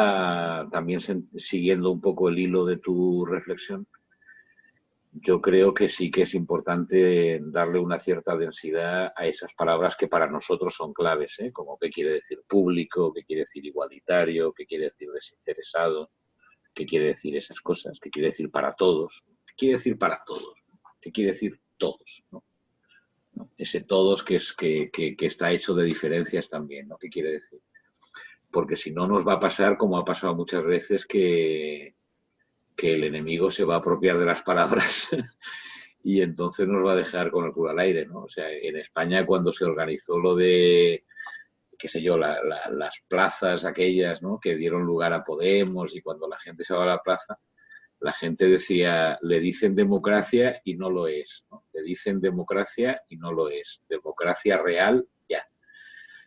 también siguiendo un poco el hilo de tu reflexión, yo creo que sí que es importante darle una cierta densidad a esas palabras que para nosotros son claves, ¿eh? Como qué quiere decir público, qué quiere decir igualitario, qué quiere decir desinteresado, qué quiere decir esas cosas, qué quiere decir para todos, qué quiere decir para todos, qué quiere decir todos, ¿no? Ese todos que está hecho de diferencias también, ¿no? ¿Qué quiere decir? Porque si no nos va a pasar, como ha pasado muchas veces, que el enemigo se va a apropiar de las palabras y entonces nos va a dejar con el culo al aire, ¿no? O sea, en España cuando se organizó lo de, qué sé yo, las plazas aquellas, ¿no?, que dieron lugar a Podemos, y cuando la gente se va a la plaza, la gente decía, le dicen democracia y no lo es, ¿no? Le dicen democracia y no lo es. Democracia real, ya.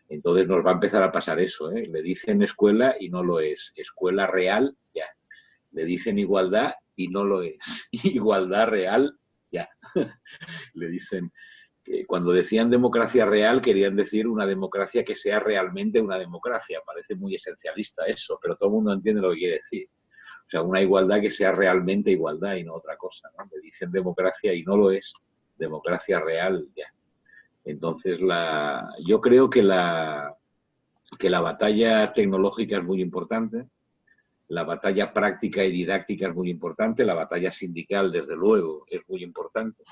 Entonces nos va a empezar a pasar eso, ¿eh? Le dicen escuela y no lo es. Escuela real, ya. Le dicen igualdad y no lo es. Igualdad real, ya. Le dicen, cuando decían democracia real querían decir una democracia que sea realmente una democracia. Parece muy esencialista eso, pero todo el mundo entiende lo que quiere decir. O sea, una igualdad que sea realmente igualdad y no otra cosa, ¿no? Le dicen democracia y no lo es. Democracia real, ya. Entonces, yo creo que la batalla tecnológica es muy importante. La batalla práctica y didáctica es muy importante, la batalla sindical, desde luego, es muy importante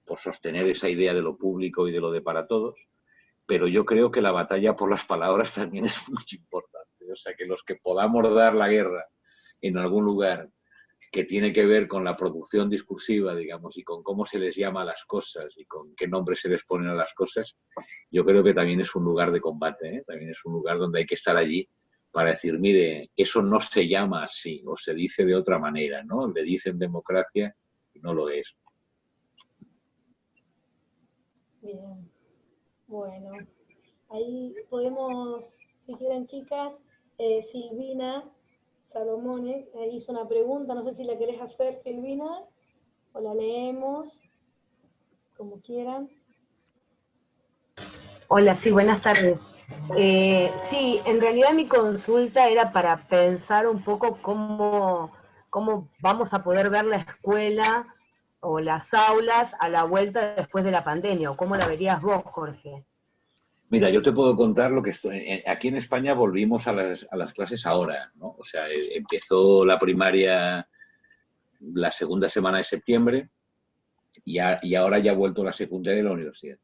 por sostener esa idea de lo público y de lo de para todos, pero yo creo que la batalla por las palabras también es muy importante. O sea, que los que podamos dar la guerra en algún lugar que tiene que ver con la producción discursiva, digamos, y con cómo se les llama a las cosas y con qué nombres se les ponen a las cosas, yo creo que también es un lugar de combate, ¿eh? También es un lugar donde hay que estar allí para decir, mire, eso no se llama así, o se dice de otra manera, ¿no? Le dicen democracia y no lo es.
Bien, bueno, ahí podemos, si quieren chicas, Silvina Salomone hizo una pregunta, no sé si la querés hacer, Silvina, o la leemos, como quieran.
Hola, sí, buenas tardes. Sí, en realidad mi consulta era para pensar un poco cómo vamos a poder ver la escuela o las aulas a la vuelta después de la pandemia, o cómo la verías vos, Jorge.
Mira, yo te puedo contar lo que aquí en España volvimos a las clases ahora, ¿no? O sea, empezó la primaria la segunda semana de septiembre y ahora ya ha vuelto la secundaria y la universidad.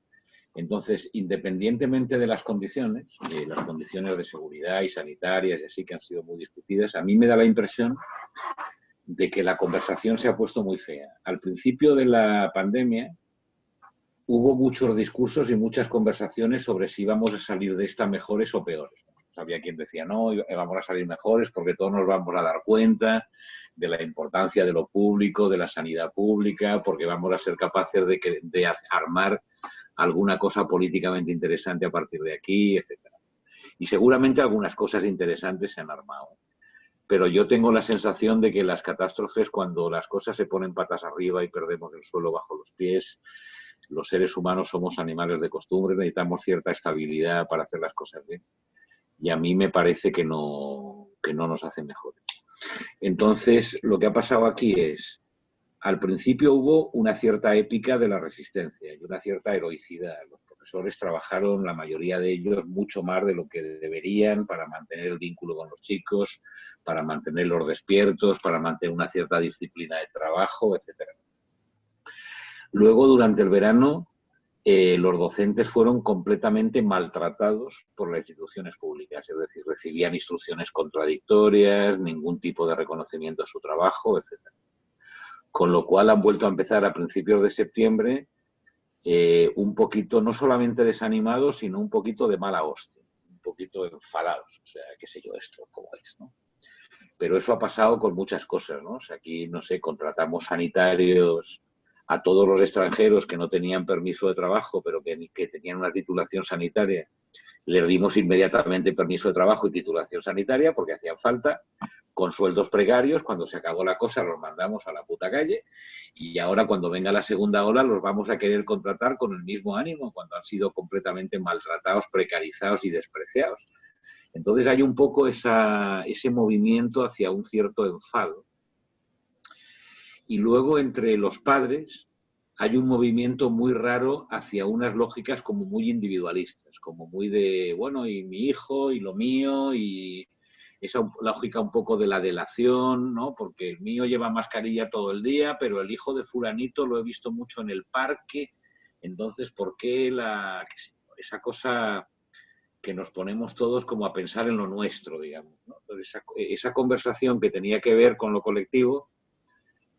Entonces, independientemente de las condiciones de seguridad y sanitarias y así que han sido muy discutidas, a mí me da la impresión de que la conversación se ha puesto muy fea. Al principio de la pandemia hubo muchos discursos y muchas conversaciones sobre si íbamos a salir de esta mejores o peores. Había quien decía, no, vamos a salir mejores porque todos nos vamos a dar cuenta de la importancia de lo público, de la sanidad pública, porque vamos a ser capaces de armar alguna cosa políticamente interesante a partir de aquí, etc. Y seguramente algunas cosas interesantes se han armado. pero yo tengo la sensación de que las catástrofes, cuando las cosas se ponen patas arriba y perdemos el suelo bajo los pies, los seres humanos somos animales de costumbre, necesitamos cierta estabilidad para hacer las cosas bien. Y a mí me parece que no nos hace mejores. Entonces, lo que ha pasado aquí es, al principio hubo una cierta épica de la resistencia y una cierta heroicidad. Los profesores trabajaron, la mayoría de ellos, mucho más de lo que deberían para mantener el vínculo con los chicos, para mantenerlos despiertos, para mantener una cierta disciplina de trabajo, etc. Luego, durante el verano, los docentes fueron completamente maltratados por las instituciones públicas, es decir, recibían instrucciones contradictorias, ningún tipo de reconocimiento a su trabajo, etc. Con lo cual han vuelto a empezar a principios de septiembre un poquito, no solamente desanimados, sino un poquito de mala hostia, un poquito enfadados, o sea, qué sé yo esto, cómo es, ¿no? Pero eso ha pasado con muchas cosas, ¿no? O sea, aquí, no sé, contratamos sanitarios a todos los extranjeros que no tenían permiso de trabajo, pero que tenían una titulación sanitaria. Les dimos inmediatamente permiso de trabajo y titulación sanitaria porque hacían falta, con sueldos precarios. Cuando se acabó la cosa los mandamos a la puta calle, y ahora cuando venga la segunda ola los vamos a querer contratar con el mismo ánimo, cuando han sido completamente maltratados, precarizados y despreciados. Entonces hay un poco ese movimiento hacia un cierto enfado. Y luego entre los padres hay un movimiento muy raro hacia unas lógicas como muy individualistas, como muy de, bueno, y mi hijo, y lo mío, y esa lógica un poco de la delación, ¿no? Porque el mío lleva mascarilla todo el día, pero el hijo de fulanito lo he visto mucho en el parque, entonces, ¿por qué esa cosa que nos ponemos todos como a pensar en lo nuestro, digamos, ¿no? Entonces, esa conversación que tenía que ver con lo colectivo,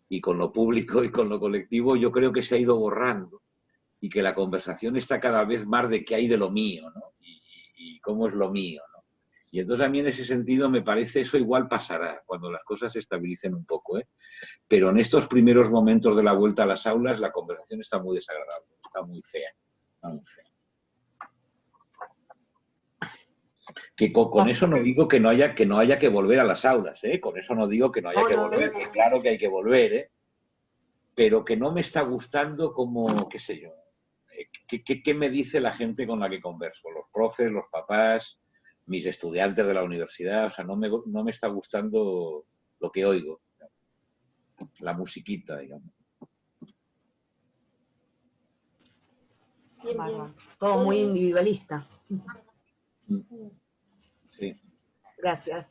y con lo público y con lo colectivo, yo creo que se ha ido borrando, y que la conversación está cada vez más de qué hay de lo mío, ¿no? Y cómo es lo mío, ¿no? Y entonces a mí en ese sentido me parece, eso igual pasará cuando las cosas se estabilicen un poco, ¿eh? Pero en estos primeros momentos de la vuelta a las aulas la conversación está muy desagradable, está muy fea, está muy fea. Que con eso no digo que no haya que volver a las aulas, ¿eh? Con eso no digo que no haya que volver, que claro que hay que volver, ¿eh? Pero que no me está gustando como, qué sé yo, ¿qué me dice la gente con la que converso? Los profes, los papás, mis estudiantes de la universidad, o sea, no me está gustando lo que oigo, la musiquita, digamos.
Bien, bien.
Todo muy individualista.
Sí.
Gracias.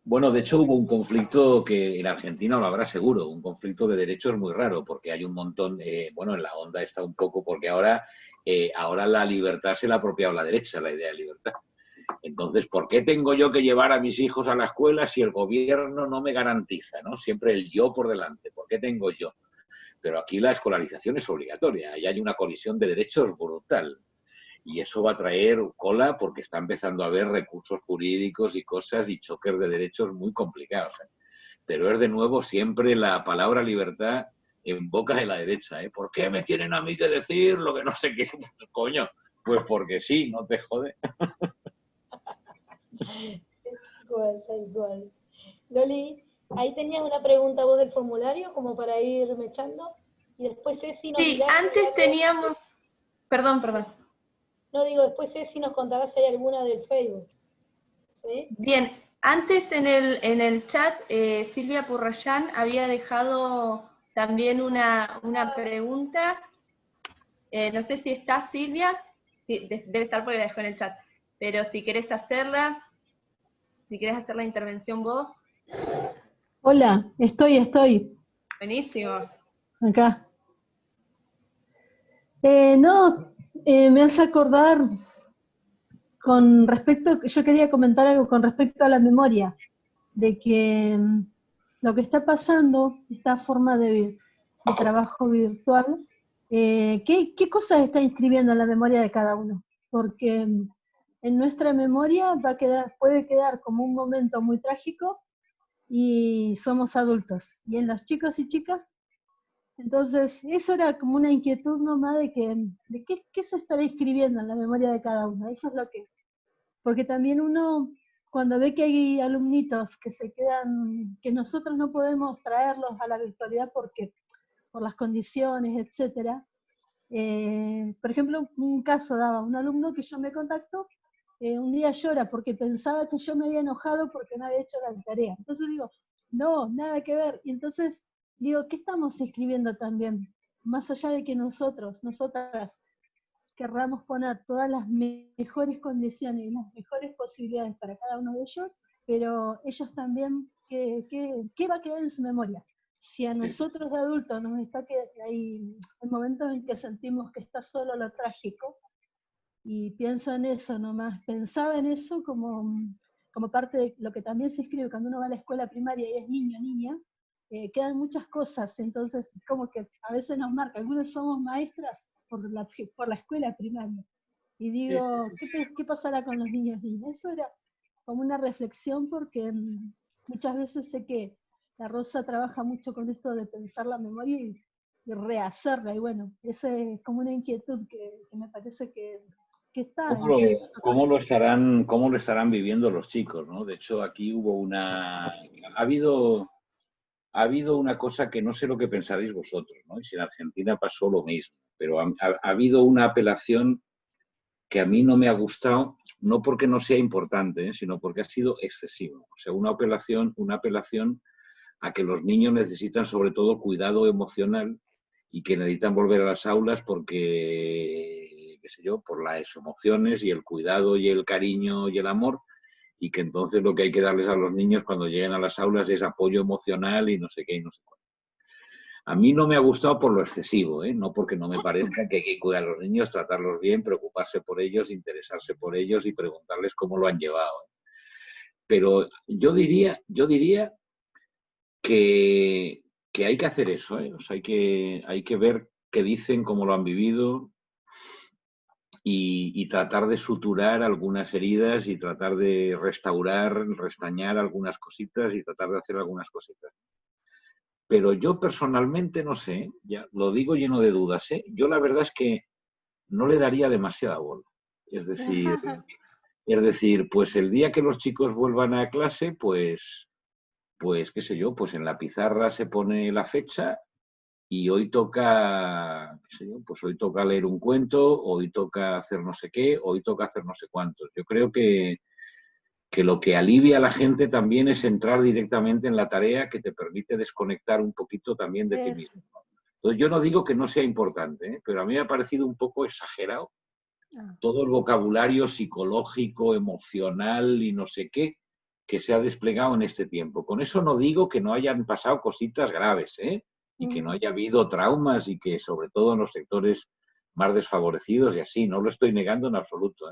Bueno, de hecho hubo un conflicto que en Argentina lo habrá seguro, un conflicto de derechos muy raro, porque hay un montón, bueno, en la onda está un poco, porque ahora la libertad se la ha apropiado la derecha, la idea de libertad. Entonces, ¿por qué tengo yo que llevar a mis hijos a la escuela si el gobierno no me garantiza, ¿no? Siempre el yo por delante, ¿por qué tengo yo? Pero aquí la escolarización es obligatoria, y hay una colisión de derechos brutal. Y eso va a traer cola porque está empezando a haber recursos jurídicos y cosas y choques de derechos muy complicados, ¿eh? Pero es de nuevo siempre la palabra libertad en boca de la derecha, ¿eh? ¿Por qué me tienen a mí que decir lo que no sé qué? Pues, coño, pues porque sí, no te jode.
Igual. Loli, ahí tenías una pregunta vos del formulario como para irme echando, y después Ceci nos
Sí,
dirá
antes teníamos... Perdón.
No, digo, después Ceci nos contará si hay alguna del Facebook. ¿Sí?
Bien, antes en el chat Silvia Purrayán había dejado también una pregunta. No sé si está Silvia, sí, debe estar porque la dejó en el chat, pero si querés hacer la intervención vos.
Hola, estoy.
Buenísimo.
Acá. Me hace acordar con respecto, yo quería comentar algo con respecto a la memoria, de que lo que está pasando, esta forma de trabajo virtual, ¿qué cosas está inscribiendo en la memoria de cada uno? Porque en nuestra memoria puede quedar como un momento muy trágico y somos adultos. Y en los chicos y chicas, entonces eso era como una inquietud nomás de qué se estará inscribiendo en la memoria de cada uno. Eso es lo que... Porque también uno cuando ve que hay alumnitos que se quedan, que nosotros no podemos traerlos a la virtualidad porque por las condiciones, etcétera. Por ejemplo, un caso daba un alumno que yo me contactó, un día llora porque pensaba que yo me había enojado porque no había hecho la tarea. Entonces digo, no, nada que ver. Y entonces digo, ¿qué estamos escribiendo también? Más allá de que nosotras, querramos poner todas las mejores condiciones y las mejores posibilidades para cada uno de ellos, pero ellos también, ¿qué va a quedar en su memoria? Si a nosotros de adultos nos está que hay momentos en que sentimos que está solo lo trágico, y pienso en eso nomás, pensaba en eso como parte de lo que también se escribe cuando uno va a la escuela primaria y es niño, niña, quedan muchas cosas, entonces como que a veces nos marca, algunos somos maestras por la escuela primaria, y digo, ¿qué pasará con los niños, niñas? Eso era como una reflexión porque muchas veces sé que la Rosa trabaja mucho con esto de pensar la memoria y rehacerla, y bueno, esa es como una inquietud que me parece que está
¿Cómo
entre nosotros.
cómo lo estarán viviendo los chicos, ¿no? De hecho, aquí ha habido una cosa que no sé lo que pensaréis vosotros, ¿no? Y si en Argentina pasó lo mismo, pero ha habido una apelación que a mí no me ha gustado, no porque no sea importante, sino porque ha sido excesivo. O sea, una apelación a que los niños necesitan sobre todo cuidado emocional y que necesitan volver a las aulas porque, qué sé yo, por las emociones y el cuidado y el cariño y el amor, y que entonces lo que hay que darles a los niños cuando lleguen a las aulas es apoyo emocional y no sé qué y no sé cuánto. A mí no me ha gustado por lo excesivo, no porque no me parezca que hay que cuidar a los niños, tratarlos bien, preocuparse por ellos, interesarse por ellos y preguntarles cómo lo han llevado. Pero yo diría que hay que hacer eso, O sea, hay que ver qué dicen, cómo lo han vivido y tratar de suturar algunas heridas y tratar de restañar algunas cositas y tratar de hacer algunas cositas. Pero yo personalmente no sé, ya lo digo lleno de dudas, Yo la verdad es que no le daría demasiada bola. Es decir, pues el día que los chicos vuelvan a clase, pues qué sé yo, pues en la pizarra se pone la fecha y hoy toca, qué sé yo, pues hoy toca leer un cuento, hoy toca hacer no sé qué, hoy toca hacer no sé cuántos. Yo creo que lo que alivia a la gente también es entrar directamente en la tarea que te permite desconectar un poquito también de ti mismo. Entonces yo no digo que no sea importante, pero a mí me ha parecido un poco exagerado todo el vocabulario psicológico, emocional y no sé qué que se ha desplegado en este tiempo. Con eso no digo que no hayan pasado cositas graves, y que no haya habido traumas y que sobre todo en los sectores más desfavorecidos y así, no lo estoy negando en absoluto,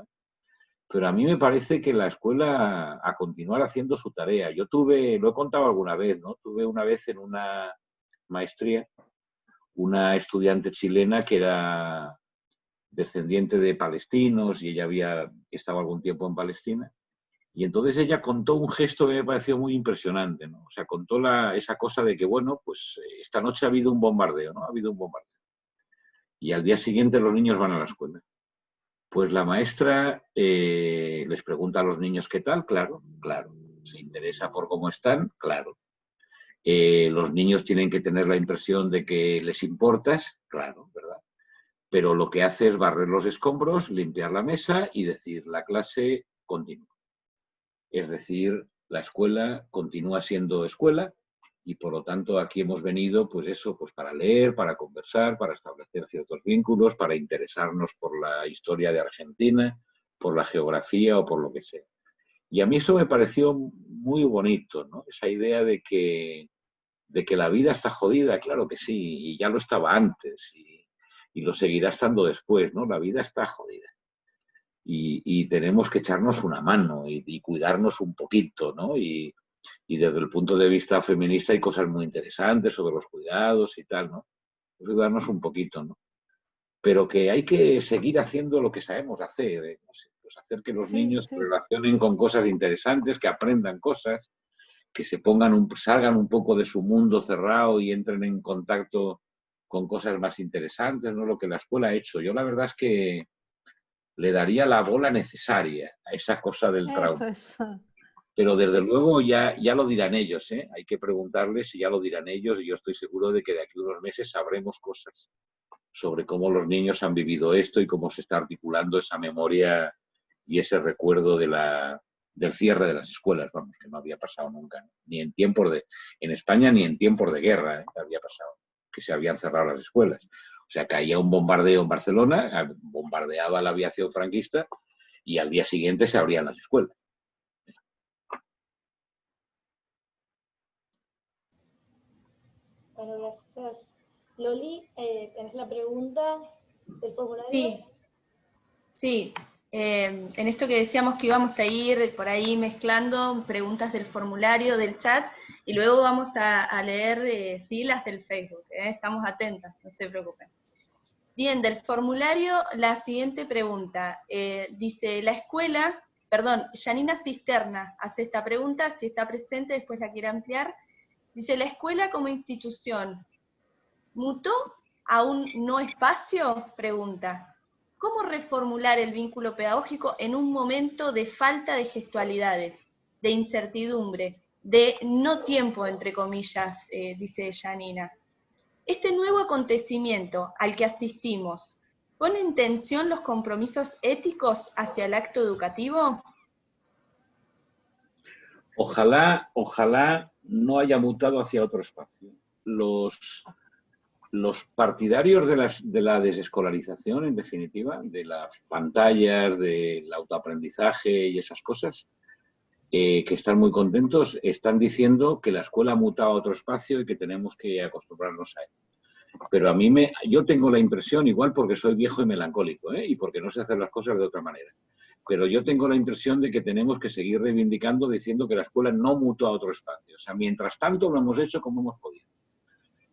Pero a mí me parece que la escuela a continuar haciendo su tarea. Yo lo he contado alguna vez, ¿no? Tuve una vez en una maestría una estudiante chilena que era descendiente de palestinos y ella estaba algún tiempo en Palestina. Y entonces ella contó un gesto que me pareció muy impresionante, ¿no? O sea, contó esa cosa de que, bueno, pues esta noche ha habido un bombardeo, ¿no? Ha habido un bombardeo. Y al día siguiente los niños van a la escuela. Pues la maestra les pregunta a los niños qué tal, claro. Se interesa por cómo están, claro. Los niños tienen que tener la impresión de que les importas, claro, ¿verdad? Pero lo que hace es barrer los escombros, limpiar la mesa y decir, la clase continúa. Es decir, la escuela continúa siendo escuela y por lo tanto aquí hemos venido pues para leer, para conversar, para establecer ciertos vínculos, para interesarnos por la historia de Argentina, por la geografía o por lo que sea. Y a mí eso me pareció muy bonito, ¿no? Esa idea de que la vida está jodida, claro que sí, y ya lo estaba antes y lo seguirá estando después, ¿no? La vida está jodida. Y tenemos que echarnos una mano y cuidarnos un poquito, ¿no? Y desde el punto de vista feminista hay cosas muy interesantes sobre los cuidados y tal, ¿no? Cuidarnos un poquito, ¿no? Pero que hay que seguir haciendo lo que sabemos hacer, no sé, pues hacer que los niños se relacionen con cosas interesantes, que aprendan cosas, que salgan un poco de su mundo cerrado y entren en contacto con cosas más interesantes, ¿no? Lo que la escuela ha hecho. Yo la verdad es que le daría la bola necesaria a esa cosa del trauma.
Eso.
Pero desde luego ya lo dirán ellos, ¿eh? Hay que preguntarles y ya lo dirán ellos, y yo estoy seguro de que de aquí a unos meses sabremos cosas sobre cómo los niños han vivido esto y cómo se está articulando esa memoria y ese recuerdo del cierre de las escuelas, vamos, que no había pasado nunca, ni en España ni en tiempos de guerra, había pasado, que se habían cerrado las escuelas. O sea, caía un bombardeo en Barcelona, bombardeaba la aviación franquista y al día siguiente se abrían las escuelas.
Bueno, gracias. Loli, ¿tenés la pregunta del formulario?
Sí. En esto que decíamos que íbamos a ir por ahí mezclando preguntas del formulario, del chat, y luego vamos a leer sí, las del Facebook. Estamos atentas, no se preocupen. Bien, del formulario, la siguiente pregunta. Dice, la escuela, perdón, Janina Cisterna hace esta pregunta, si está presente, después la quiere ampliar. Dice, ¿la escuela como institución mutó a un no espacio? Pregunta. ¿Cómo reformular el vínculo pedagógico en un momento de falta de gestualidades, de incertidumbre, de no tiempo, entre comillas, dice Janina? ¿Este nuevo acontecimiento al que asistimos pone en tensión los compromisos éticos hacia el acto educativo?
Ojalá no haya mutado hacia otro espacio. Los partidarios de la desescolarización, en definitiva, de las pantallas, del autoaprendizaje y esas cosas, que están muy contentos, están diciendo que la escuela ha mutado a otro espacio y que tenemos que acostumbrarnos a él. Pero yo tengo la impresión, igual porque soy viejo y melancólico, y porque no sé hacer las cosas de otra manera, pero yo tengo la impresión de que tenemos que seguir reivindicando diciendo que la escuela no mutó a otro espacio. O sea, mientras tanto lo hemos hecho como hemos podido.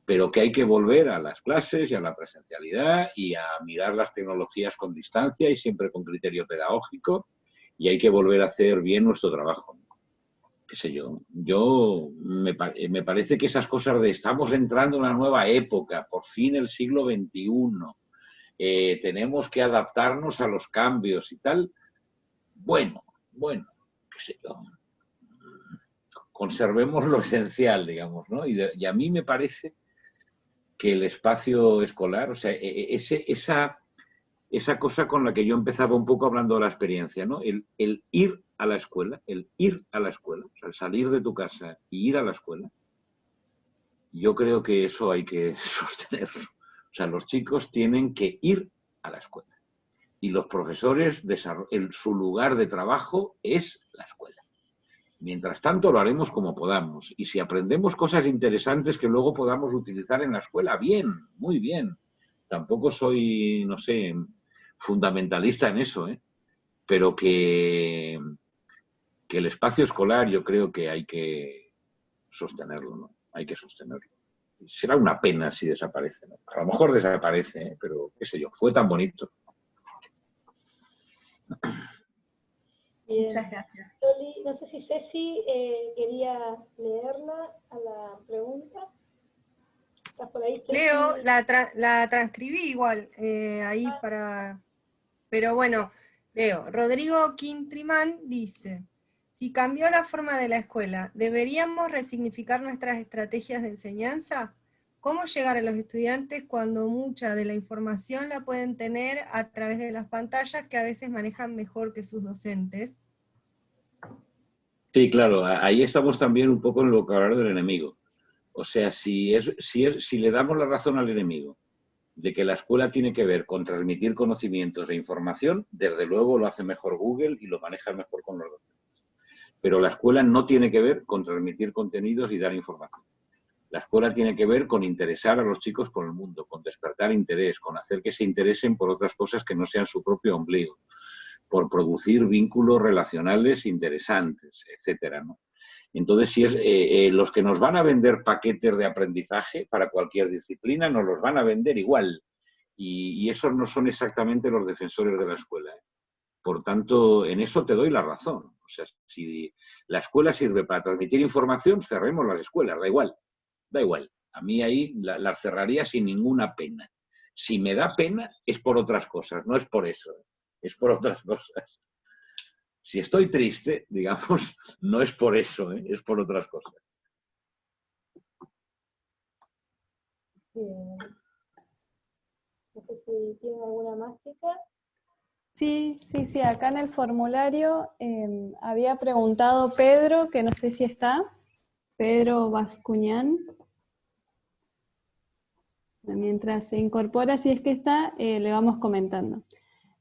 Pero que hay que volver a las clases y a la presencialidad y a mirar las tecnologías con distancia y siempre con criterio pedagógico, y hay que volver a hacer bien nuestro trabajo. Qué sé yo, me parece que esas cosas de estamos entrando en una nueva época, por fin el siglo XXI, tenemos que adaptarnos a los cambios y tal, bueno, qué sé yo, conservemos lo esencial, digamos, ¿no? Y a mí me parece que el espacio escolar, o sea, esa cosa con la que yo empezaba un poco hablando de la experiencia, ¿no? El ir a la escuela, o sea, el salir de tu casa y ir a la escuela, yo creo que eso hay que sostenerlo. O sea, los chicos tienen que ir a la escuela. Y los profesores, su lugar de trabajo es la escuela. Mientras tanto, lo haremos como podamos. Y si aprendemos cosas interesantes que luego podamos utilizar en la escuela, bien, muy bien. Tampoco soy, no sé, fundamentalista en eso, pero que el espacio escolar yo creo que hay que sostenerlo, ¿no? Hay que sostenerlo. Será una pena si desaparece, ¿no? A lo mejor desaparece, pero qué sé yo, fue tan bonito.
Bien.
Muchas gracias.
Loli, no sé si Ceci quería leerla a la pregunta. ¿Estás por ahí, Ceci?
Leo, la transcribí igual, ahí para... Pero bueno, leo. Rodrigo Quintrimán dice, si cambió la forma de la escuela, ¿deberíamos resignificar nuestras estrategias de enseñanza? ¿Cómo llegar a los estudiantes cuando mucha de la información la pueden tener a través de las pantallas que a veces manejan mejor que sus docentes?
Sí, claro, ahí estamos también un poco en el vocabulario del enemigo. O sea, si le damos la razón al enemigo de que la escuela tiene que ver con transmitir conocimientos e información, desde luego lo hace mejor Google y lo maneja mejor con los docentes. Pero la escuela no tiene que ver con transmitir contenidos y dar información. La escuela tiene que ver con interesar a los chicos por el mundo, con despertar interés, con hacer que se interesen por otras cosas que no sean su propio ombligo, por producir vínculos relacionales interesantes, etcétera, ¿no? Entonces, si es los que nos van a vender paquetes de aprendizaje para cualquier disciplina, nos los van a vender igual. Y esos no son exactamente los defensores de la escuela. Por tanto, en eso te doy la razón. O sea, si la escuela sirve para transmitir información, cerremos las escuelas, da igual. Da igual. A mí ahí las cerraría sin ninguna pena. Si me da pena, es por otras cosas, no es por eso. Es por otras cosas. Si estoy triste, digamos, no es por eso, es por otras cosas.
Bien. No sé si tienen alguna más, chica.
Sí, acá en el formulario había preguntado Pedro, que no sé si está, Pedro Bascuñán. Mientras se incorpora, si es que está, le vamos comentando.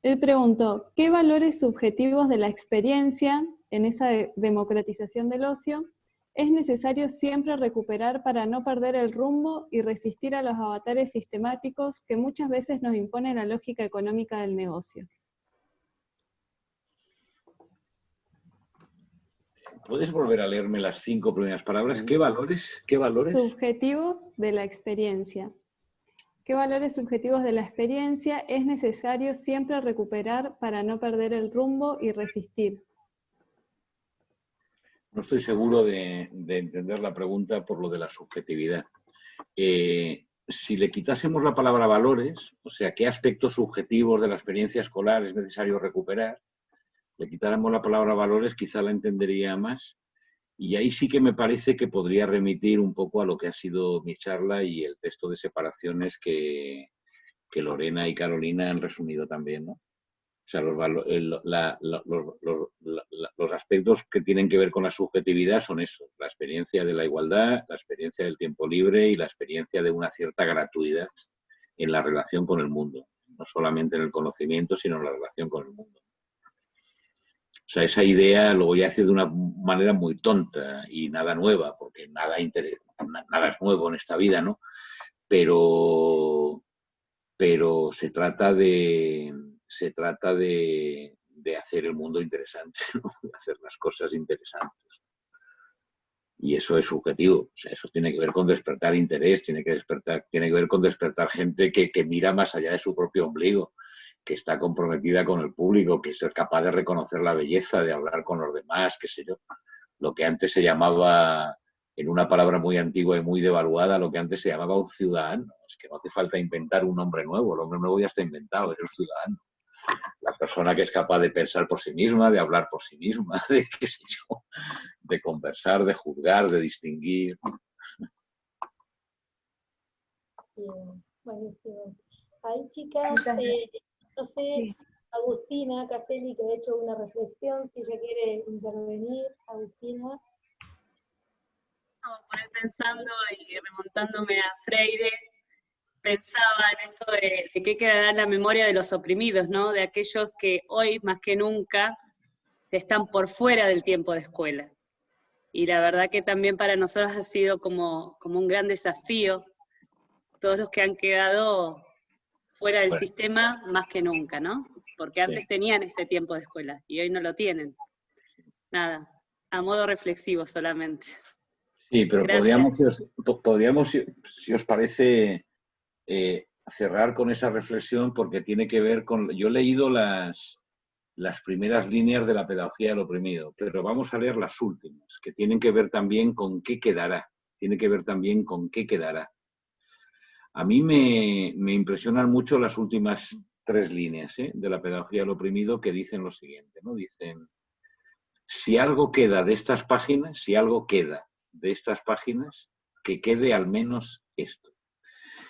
Él preguntó, ¿qué valores subjetivos de la experiencia en esa democratización del ocio es necesario siempre recuperar para no perder el rumbo y resistir a los avatares sistemáticos que muchas veces nos impone la lógica económica del negocio?
¿Puedes volver a leerme las 5 primeras palabras? ¿Qué valores? ¿Qué valores?
Subjetivos de la experiencia. ¿Qué valores subjetivos de la experiencia es necesario siempre recuperar para no perder el rumbo y resistir?
No estoy seguro de entender la pregunta por lo de la subjetividad. Si le quitásemos la palabra valores, o sea, ¿qué aspectos subjetivos de la experiencia escolar es necesario recuperar? Le quitáramos la palabra valores, quizá la entendería más. Y ahí sí que me parece que podría remitir un poco a lo que ha sido mi charla y el texto de separaciones que Lorena y Carolina han resumido también, ¿no? O sea, los aspectos que tienen que ver con la subjetividad son esos: la experiencia de la igualdad, la experiencia del tiempo libre y la experiencia de una cierta gratuidad en la relación con el mundo. No solamente en el conocimiento, sino en la relación con el mundo. O sea, esa idea lo voy a decir de una manera muy tonta y nada nueva, porque nada es nuevo en esta vida, ¿no? Pero se trata de hacer el mundo interesante, ¿no? De hacer las cosas interesantes. Y eso es subjetivo. O sea, eso tiene que ver con despertar interés, tiene que ver con despertar gente que mira más allá de su propio ombligo, que está comprometida con el público, que es capaz de reconocer la belleza, de hablar con los demás, qué sé yo. Lo que antes se llamaba, en una palabra muy antigua y muy devaluada, lo que antes se llamaba un ciudadano. Es que no hace falta inventar un hombre nuevo, el hombre nuevo ya está inventado, es el ciudadano. La persona que es capaz de pensar por sí misma, de hablar por sí misma, de qué sé yo, de conversar, de juzgar, de distinguir.
Bien, buenísimo. Ahí, chicas, no sé, Agustina Castelli, que ha hecho una reflexión, si ella quiere intervenir. Agustina.
Por ahí pensando y remontándome a Freire, pensaba en esto de qué quedará en la memoria de los oprimidos, ¿no? De aquellos que hoy, más que nunca, están por fuera del tiempo de escuela. Y la verdad que también para nosotros ha sido como un gran desafío, todos los que han quedado fuera del sistema más que nunca, ¿no? Porque antes tenían este tiempo de escuela y hoy no lo tienen. Nada, a modo reflexivo solamente.
Sí, pero podríamos, si os parece, cerrar con esa reflexión, porque tiene que ver con... Yo he leído las primeras líneas de la pedagogía del oprimido, pero vamos a leer las últimas, que tienen que ver también con qué quedará. Tiene que ver también con qué quedará. A mí me impresionan mucho las últimas 3 líneas de la pedagogía del oprimido, que dicen lo siguiente, ¿no? Dicen, si algo queda de estas páginas, que quede al menos esto.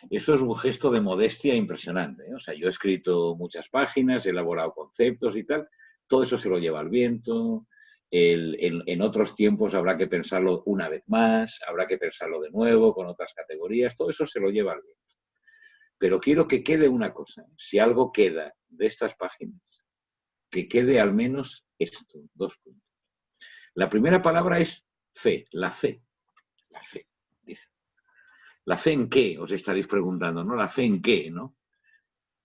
Eso es un gesto de modestia impresionante, ¿eh? O sea, yo he escrito muchas páginas, he elaborado conceptos y tal, todo eso se lo lleva al viento. En otros tiempos habrá que pensarlo una vez más, habrá que pensarlo de nuevo con otras categorías, todo eso se lo lleva al viento. Pero quiero que quede una cosa: si algo queda de estas páginas, que quede al menos esto, 2 puntos. La primera palabra es fe, la fe. La fe, dice. ¿La fe en qué? Os estaréis preguntando, ¿no? ¿La fe en qué, no?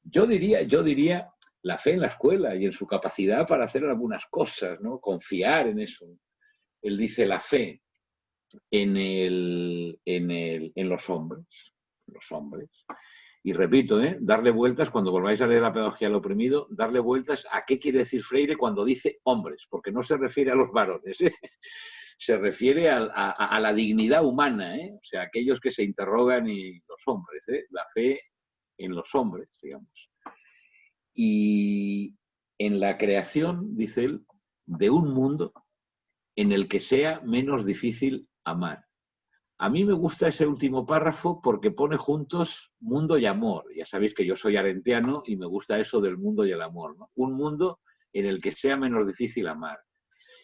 Yo diría la fe en la escuela y en su capacidad para hacer algunas cosas, ¿no? Confiar en eso. Él dice la fe en los hombres. Y repito, darle vueltas, cuando volváis a leer la pedagogía del oprimido, darle vueltas a qué quiere decir Freire cuando dice hombres, porque no se refiere a los varones, se refiere a la dignidad humana, o sea, aquellos que se interrogan y los hombres, la fe en los hombres, digamos. Y en la creación, dice él, de un mundo en el que sea menos difícil amar. A mí me gusta ese último párrafo porque pone juntos mundo y amor. Ya sabéis que yo soy arentiano y me gusta eso del mundo y el amor, ¿no? Un mundo en el que sea menos difícil amar.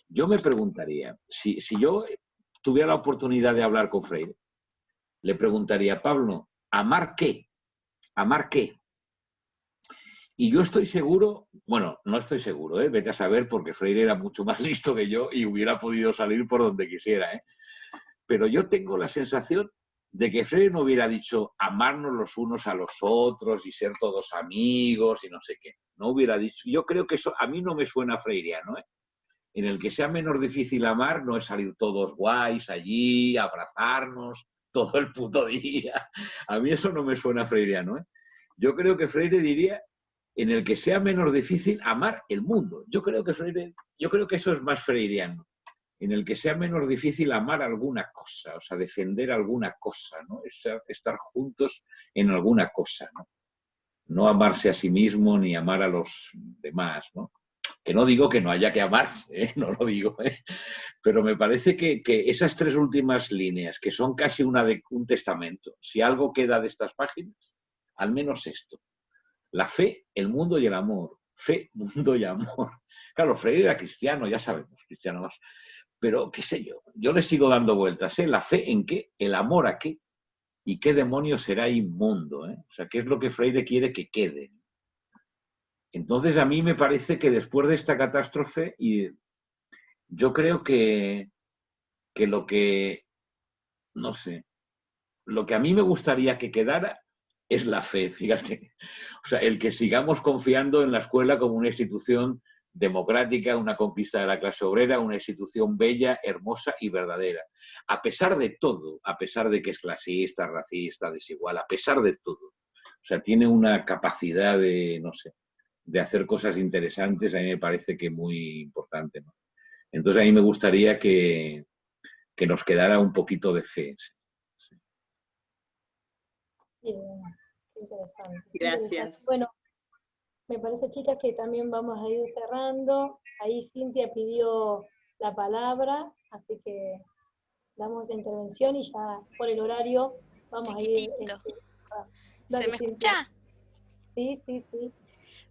Yo me preguntaría, si yo tuviera la oportunidad de hablar con Freire, le preguntaría, Pablo, ¿amar qué? ¿Amar qué? Y yo estoy seguro, bueno, no estoy seguro, vete a saber, porque Freire era mucho más listo que yo y hubiera podido salir por donde quisiera, pero yo tengo la sensación de que Freire no hubiera dicho amarnos los unos a los otros y ser todos amigos y no sé qué. No hubiera dicho. Yo creo que eso a mí no me suena freiriano, En el que sea menos difícil amar no es salir todos guays allí, abrazarnos todo el puto día. A mí eso no me suena freiriano, Yo creo que Freire diría en el que sea menos difícil amar el mundo. Yo creo que eso es más freiriano. En el que sea menos difícil amar alguna cosa, o sea, defender alguna cosa, ¿no? Estar juntos en alguna cosa, ¿no? No amarse a sí mismo ni amar a los demás, ¿no? Que no digo que no haya que amarse, no lo digo, pero me parece que esas tres últimas líneas, que son casi un testamento, si algo queda de estas páginas, al menos esto. La fe, el mundo y el amor. Fe, mundo y amor. Claro, Freire era cristiano, ya sabemos, cristiano más. Pero, qué sé yo le sigo dando vueltas, ¿La fe en qué? ¿El amor a qué? ¿Y qué demonio será inmundo? O sea, ¿qué es lo que Freire quiere que quede? Entonces, a mí me parece que después de esta catástrofe, y yo creo que lo que, no sé, lo que a mí me gustaría que quedara es la fe, fíjate. O sea, el que sigamos confiando en la escuela como una institución democrática, una conquista de la clase obrera, una institución bella, hermosa y verdadera. A pesar de todo, a pesar de que es clasista, racista, desigual, a pesar de todo. O sea, tiene una capacidad de, no sé, de hacer cosas interesantes, a mí me parece que muy importante, ¿no? Entonces a mí me gustaría que nos quedara un poquito de fe.
Bien, interesante.
Gracias.
Bueno, me parece, chicas, que también vamos a ir cerrando. Ahí Cintia pidió la palabra, así que damos la intervención y ya por el horario vamos a ir.
¿Se me escucha?
Sí, sí, sí.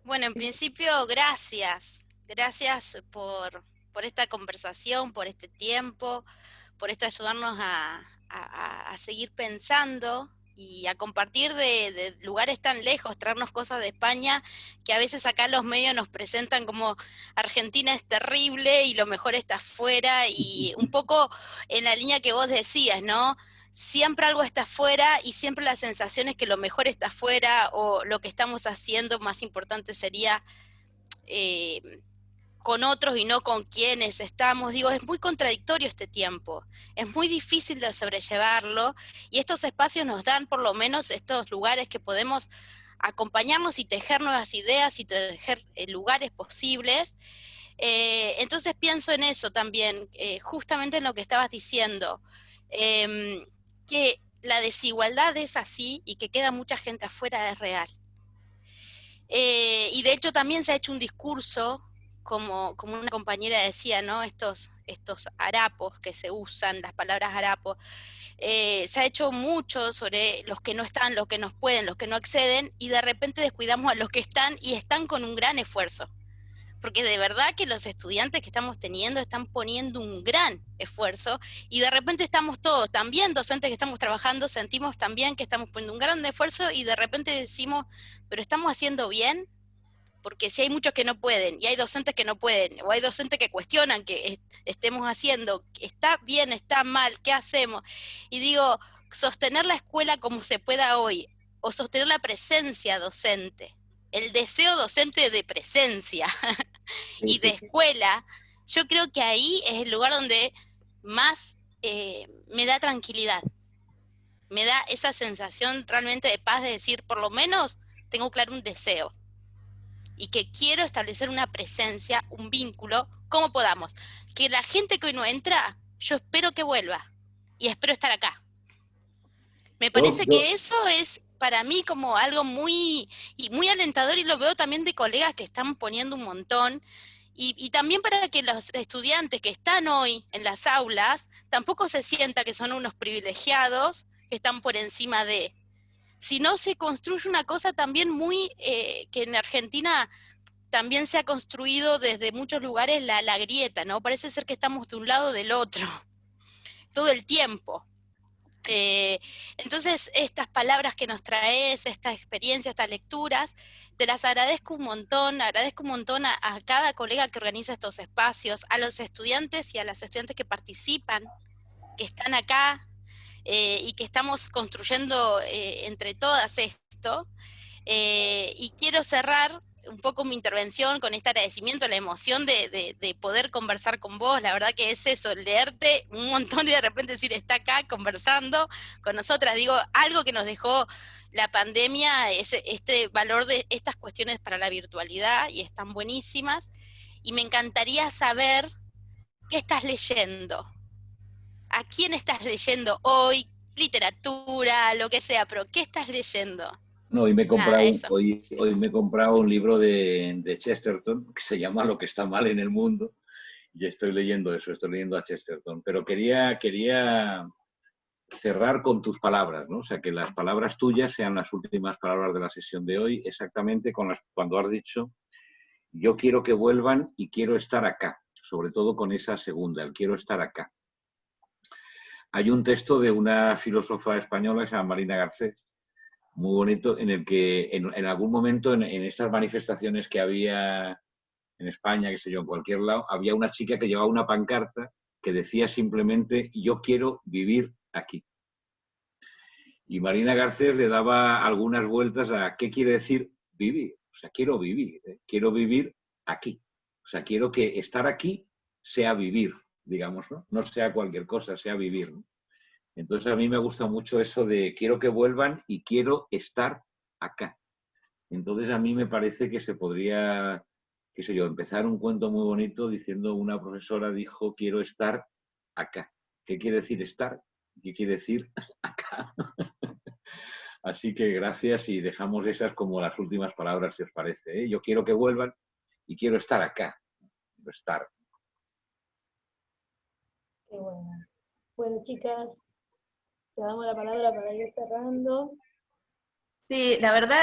Bueno, en principio, gracias. Gracias por esta conversación, por este tiempo, por esto ayudarnos a seguir pensando y a compartir de lugares tan lejos, traernos cosas de España que a veces acá los medios nos presentan como Argentina es terrible y lo mejor está afuera, y un poco en la línea que vos decías, ¿no? Siempre algo está afuera y siempre la sensación es que lo mejor está afuera, o lo que estamos haciendo más importante sería con otros y no con quienes estamos. Digo, es muy contradictorio este tiempo, es muy difícil de sobrellevarlo, y estos espacios nos dan por lo menos estos lugares que podemos acompañarnos y tejer nuevas ideas y tejer lugares posibles. Entonces pienso en eso también, justamente en lo que estabas diciendo, que la desigualdad es así y que queda mucha gente afuera es real. Y de hecho también se ha hecho un discurso, como una compañera decía, ¿no? Estos harapos que se usan, las palabras harapos, se ha hecho mucho sobre los que no están, los que no pueden, los que no acceden, y de repente descuidamos a los que están y están con un gran esfuerzo. Porque de verdad que los estudiantes que estamos teniendo están poniendo un gran esfuerzo, y de repente estamos todos, también docentes que estamos trabajando, sentimos también que estamos poniendo un gran esfuerzo, y de repente decimos, ¿pero estamos haciendo bien? Porque si hay muchos que no pueden, y hay docentes que no pueden, o hay docentes que cuestionan que estemos haciendo, ¿está bien, está mal, qué hacemos? Y digo, sostener la escuela como se pueda hoy, o sostener la presencia docente, el deseo docente de presencia y de escuela, yo creo que ahí es el lugar donde más me da tranquilidad, me da esa sensación realmente de paz, de decir, por lo menos tengo claro un deseo, y que quiero establecer una presencia, un vínculo, como podamos. Que la gente que hoy no entra, yo espero que vuelva, y espero estar acá. Me parece que eso es para mí como algo muy alentador, y lo veo también de colegas que están poniendo un montón, y también para que los estudiantes que están hoy en las aulas tampoco se sientan que son unos privilegiados que están por encima de, sino se construye una cosa también muy, que en Argentina también se ha construido desde muchos lugares la grieta, ¿no? Parece ser que estamos de un lado o del otro, todo el tiempo. Entonces, estas palabras que nos traes, esta experiencia, estas lecturas, te las agradezco un montón a cada colega que organiza estos espacios, a los estudiantes y a las estudiantes que participan, que están acá, y que estamos construyendo entre todas esto. Y quiero cerrar un poco mi intervención con este agradecimiento, la emoción de poder conversar con vos. La verdad que es eso, leerte un montón y de repente decir, está acá conversando con nosotras. Digo, algo que nos dejó la pandemia es este valor de estas cuestiones para la virtualidad, y están buenísimas. Y me encantaría saber qué estás leyendo. ¿A quién estás leyendo hoy? Literatura, lo que sea, pero ¿qué estás leyendo?
No, hoy me he comprado un libro de Chesterton que se llama Lo que está mal en el mundo, y estoy leyendo eso, estoy leyendo a Chesterton. Pero quería cerrar con tus palabras, ¿no? O sea, que las palabras tuyas sean las últimas palabras de la sesión de hoy, exactamente cuando has dicho, yo quiero que vuelvan y quiero estar acá, sobre todo con esa segunda, el quiero estar acá. Hay un texto de una filósofa española que se llama Marina Garcés, muy bonito, en el que en algún momento en estas manifestaciones que había en España, qué sé yo, en cualquier lado, había una chica que llevaba una pancarta que decía simplemente, yo quiero vivir aquí. Y Marina Garcés le daba algunas vueltas a qué quiere decir vivir. O sea, quiero vivir aquí. O sea, quiero que estar aquí sea vivir, digamos, ¿no? No sea cualquier cosa, sea vivir, ¿no? Entonces a mí me gusta mucho eso de quiero que vuelvan y quiero estar acá. Entonces a mí me parece que se podría, qué sé yo, empezar un cuento muy bonito diciendo, una profesora dijo quiero estar acá. ¿Qué quiere decir estar? ¿Qué quiere decir acá? Así que gracias, y dejamos esas como las últimas palabras, si os parece, ¿eh? Yo quiero que vuelvan y quiero estar acá. Quiero estar.
Qué bueno. Bueno, chicas, te damos la palabra para ir cerrando.
Sí, la verdad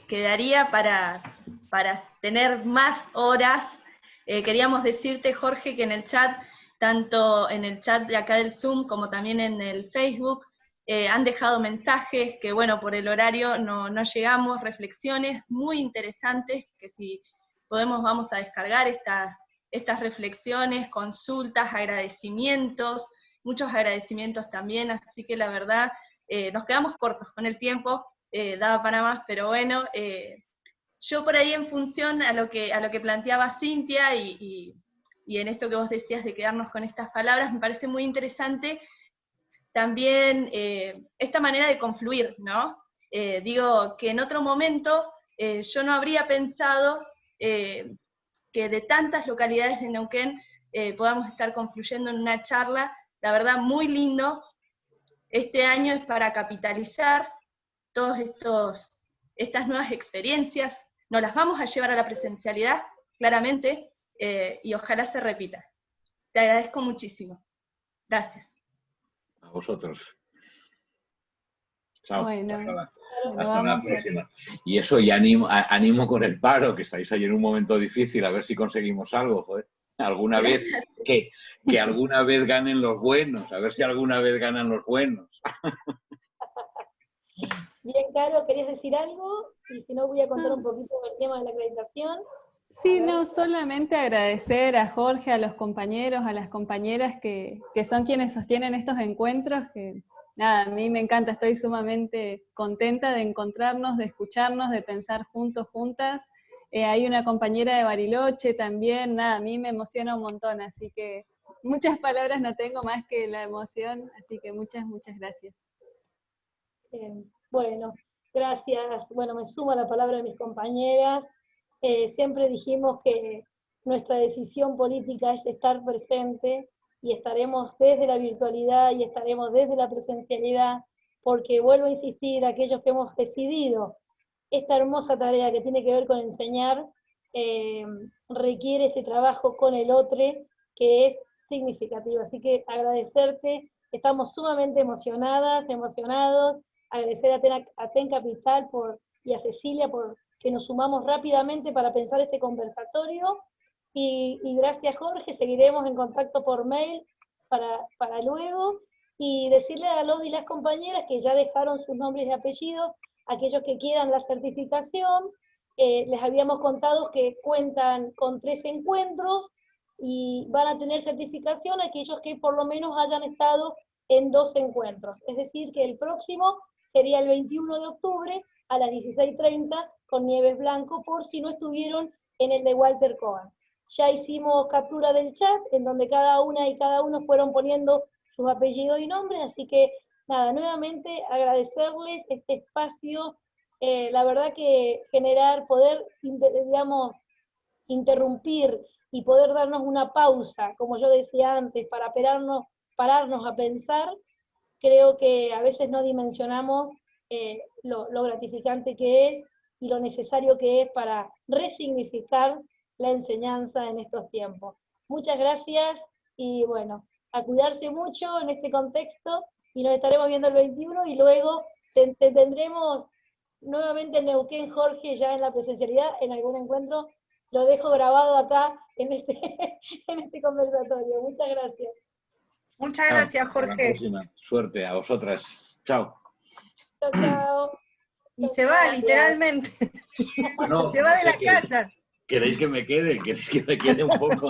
quedaría para tener más horas. Queríamos decirte, Jorge, que en el chat, tanto en el chat de acá del Zoom como también en el Facebook, han dejado mensajes que, bueno, por el horario no llegamos, reflexiones muy interesantes, que si podemos vamos a descargar estas reflexiones, consultas, agradecimientos, muchos agradecimientos también, así que la verdad nos quedamos cortos con el tiempo, daba para más, pero bueno, yo por ahí en función a lo que planteaba Cintia y en esto que vos decías de quedarnos con estas palabras, me parece muy interesante también esta manera de confluir, ¿no? Digo que en otro momento yo no habría pensado que de tantas localidades de Neuquén podamos estar confluyendo en una charla, la verdad muy lindo. Este año es para capitalizar todas estas nuevas experiencias, nos las vamos a llevar a la presencialidad, claramente, y ojalá se repita. Te agradezco muchísimo. Gracias.
A vosotros. Chao.
Bueno,
hasta la próxima. Y eso, y animo con el paro, que estáis ahí en un momento difícil, a ver si conseguimos algo, joder. Alguna vez, que alguna vez ganen los buenos, a ver si alguna vez ganan los buenos.
Bien, Caro, ¿querías decir algo? Y si no, voy a contar un poquito el tema de la acreditación.
Sí, no, solamente agradecer a Jorge, a los compañeros, a las compañeras que son quienes sostienen estos encuentros, que nada, a mí me encanta, estoy sumamente contenta de encontrarnos, de escucharnos, de pensar juntos, juntas. Hay una compañera de Bariloche también, nada, a mí me emociona un montón, así que muchas palabras no tengo más que la emoción, así que muchas gracias.
Bueno, gracias. Bueno, me sumo a la palabra de mis compañeras. Siempre dijimos que nuestra decisión política es estar presente, y estaremos desde la virtualidad y estaremos desde la presencialidad, porque vuelvo a insistir, aquellos que hemos decidido esta hermosa tarea que tiene que ver con enseñar, requiere ese trabajo con el otro que es significativo. Así que agradecerte, estamos sumamente emocionadas, emocionados, agradecer a TEN Capital y a Cecilia por que nos sumamos rápidamente para pensar este conversatorio, y gracias Jorge, seguiremos en contacto por mail para luego, y decirle a los y las compañeras que ya dejaron sus nombres y apellidos, aquellos que quieran la certificación, les habíamos contado que cuentan con 3 encuentros, y van a tener certificación aquellos que por lo menos hayan estado en 2 encuentros. Es decir, que el próximo sería el 21 de octubre a las 16:30 con Nieves Blanco, por si no estuvieron en el de Walter Cohen. Ya hicimos captura del chat, en donde cada una y cada uno fueron poniendo sus apellidos y nombres, así que nada, nuevamente agradecerles este espacio, la verdad que poder, digamos, interrumpir y poder darnos una pausa, como yo decía antes, para pararnos a pensar, creo que a veces no dimensionamos lo gratificante que es y lo necesario que es para resignificar la enseñanza en estos tiempos. Muchas gracias, y bueno, a cuidarse mucho en este contexto, y nos estaremos viendo el 21, y luego te tendremos nuevamente en Neuquén, Jorge, ya en la presencialidad, en algún encuentro. Lo dejo grabado acá en este conversatorio. Muchas gracias.
Muchas gracias, Jorge.
Hasta la próxima. Suerte a vosotras. Chao.
Chao, chao.
Y se va, literalmente.
Bueno,
se va de la casa.
¿Queréis que me quede? ¿Queréis que me quede un poco?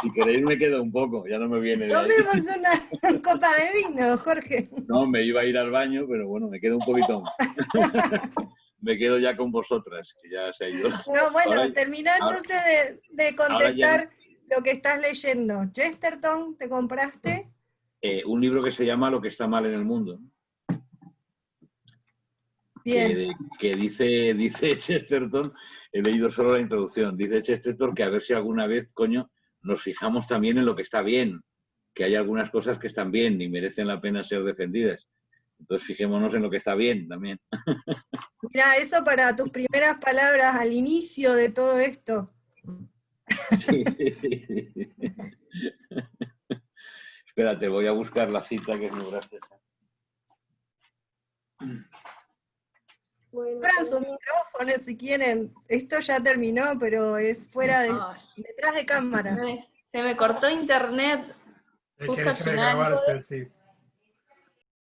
Si queréis me quedo un poco, ya no me viene de ahí.
Tomemos una copa de vino, Jorge.
No, me iba a ir al baño, pero bueno, me quedo un poquito más. Me quedo ya con vosotras, que ya se ha ido.
No, bueno, ahora, termina entonces de contestar
ya...
lo que estás leyendo. Chesterton, ¿te compraste?
Un libro que se llama Lo que está mal en el mundo.
Bien.
Que dice Chesterton, he leído solo la introducción, dice Chesterton que a ver si alguna vez, coño, nos fijamos también en lo que está bien, que hay algunas cosas que están bien y merecen la pena ser defendidas. Entonces fijémonos en lo que está bien también.
Mira, eso para tus primeras palabras al inicio de todo esto.
Sí. Espérate, voy a buscar la cita que es muy graciosa.
Bueno, abran sus micrófonos si quieren. Esto ya terminó, pero es fuera de... detrás de cámara.
Se me cortó internet.
Justo al final. Grabarse, sí.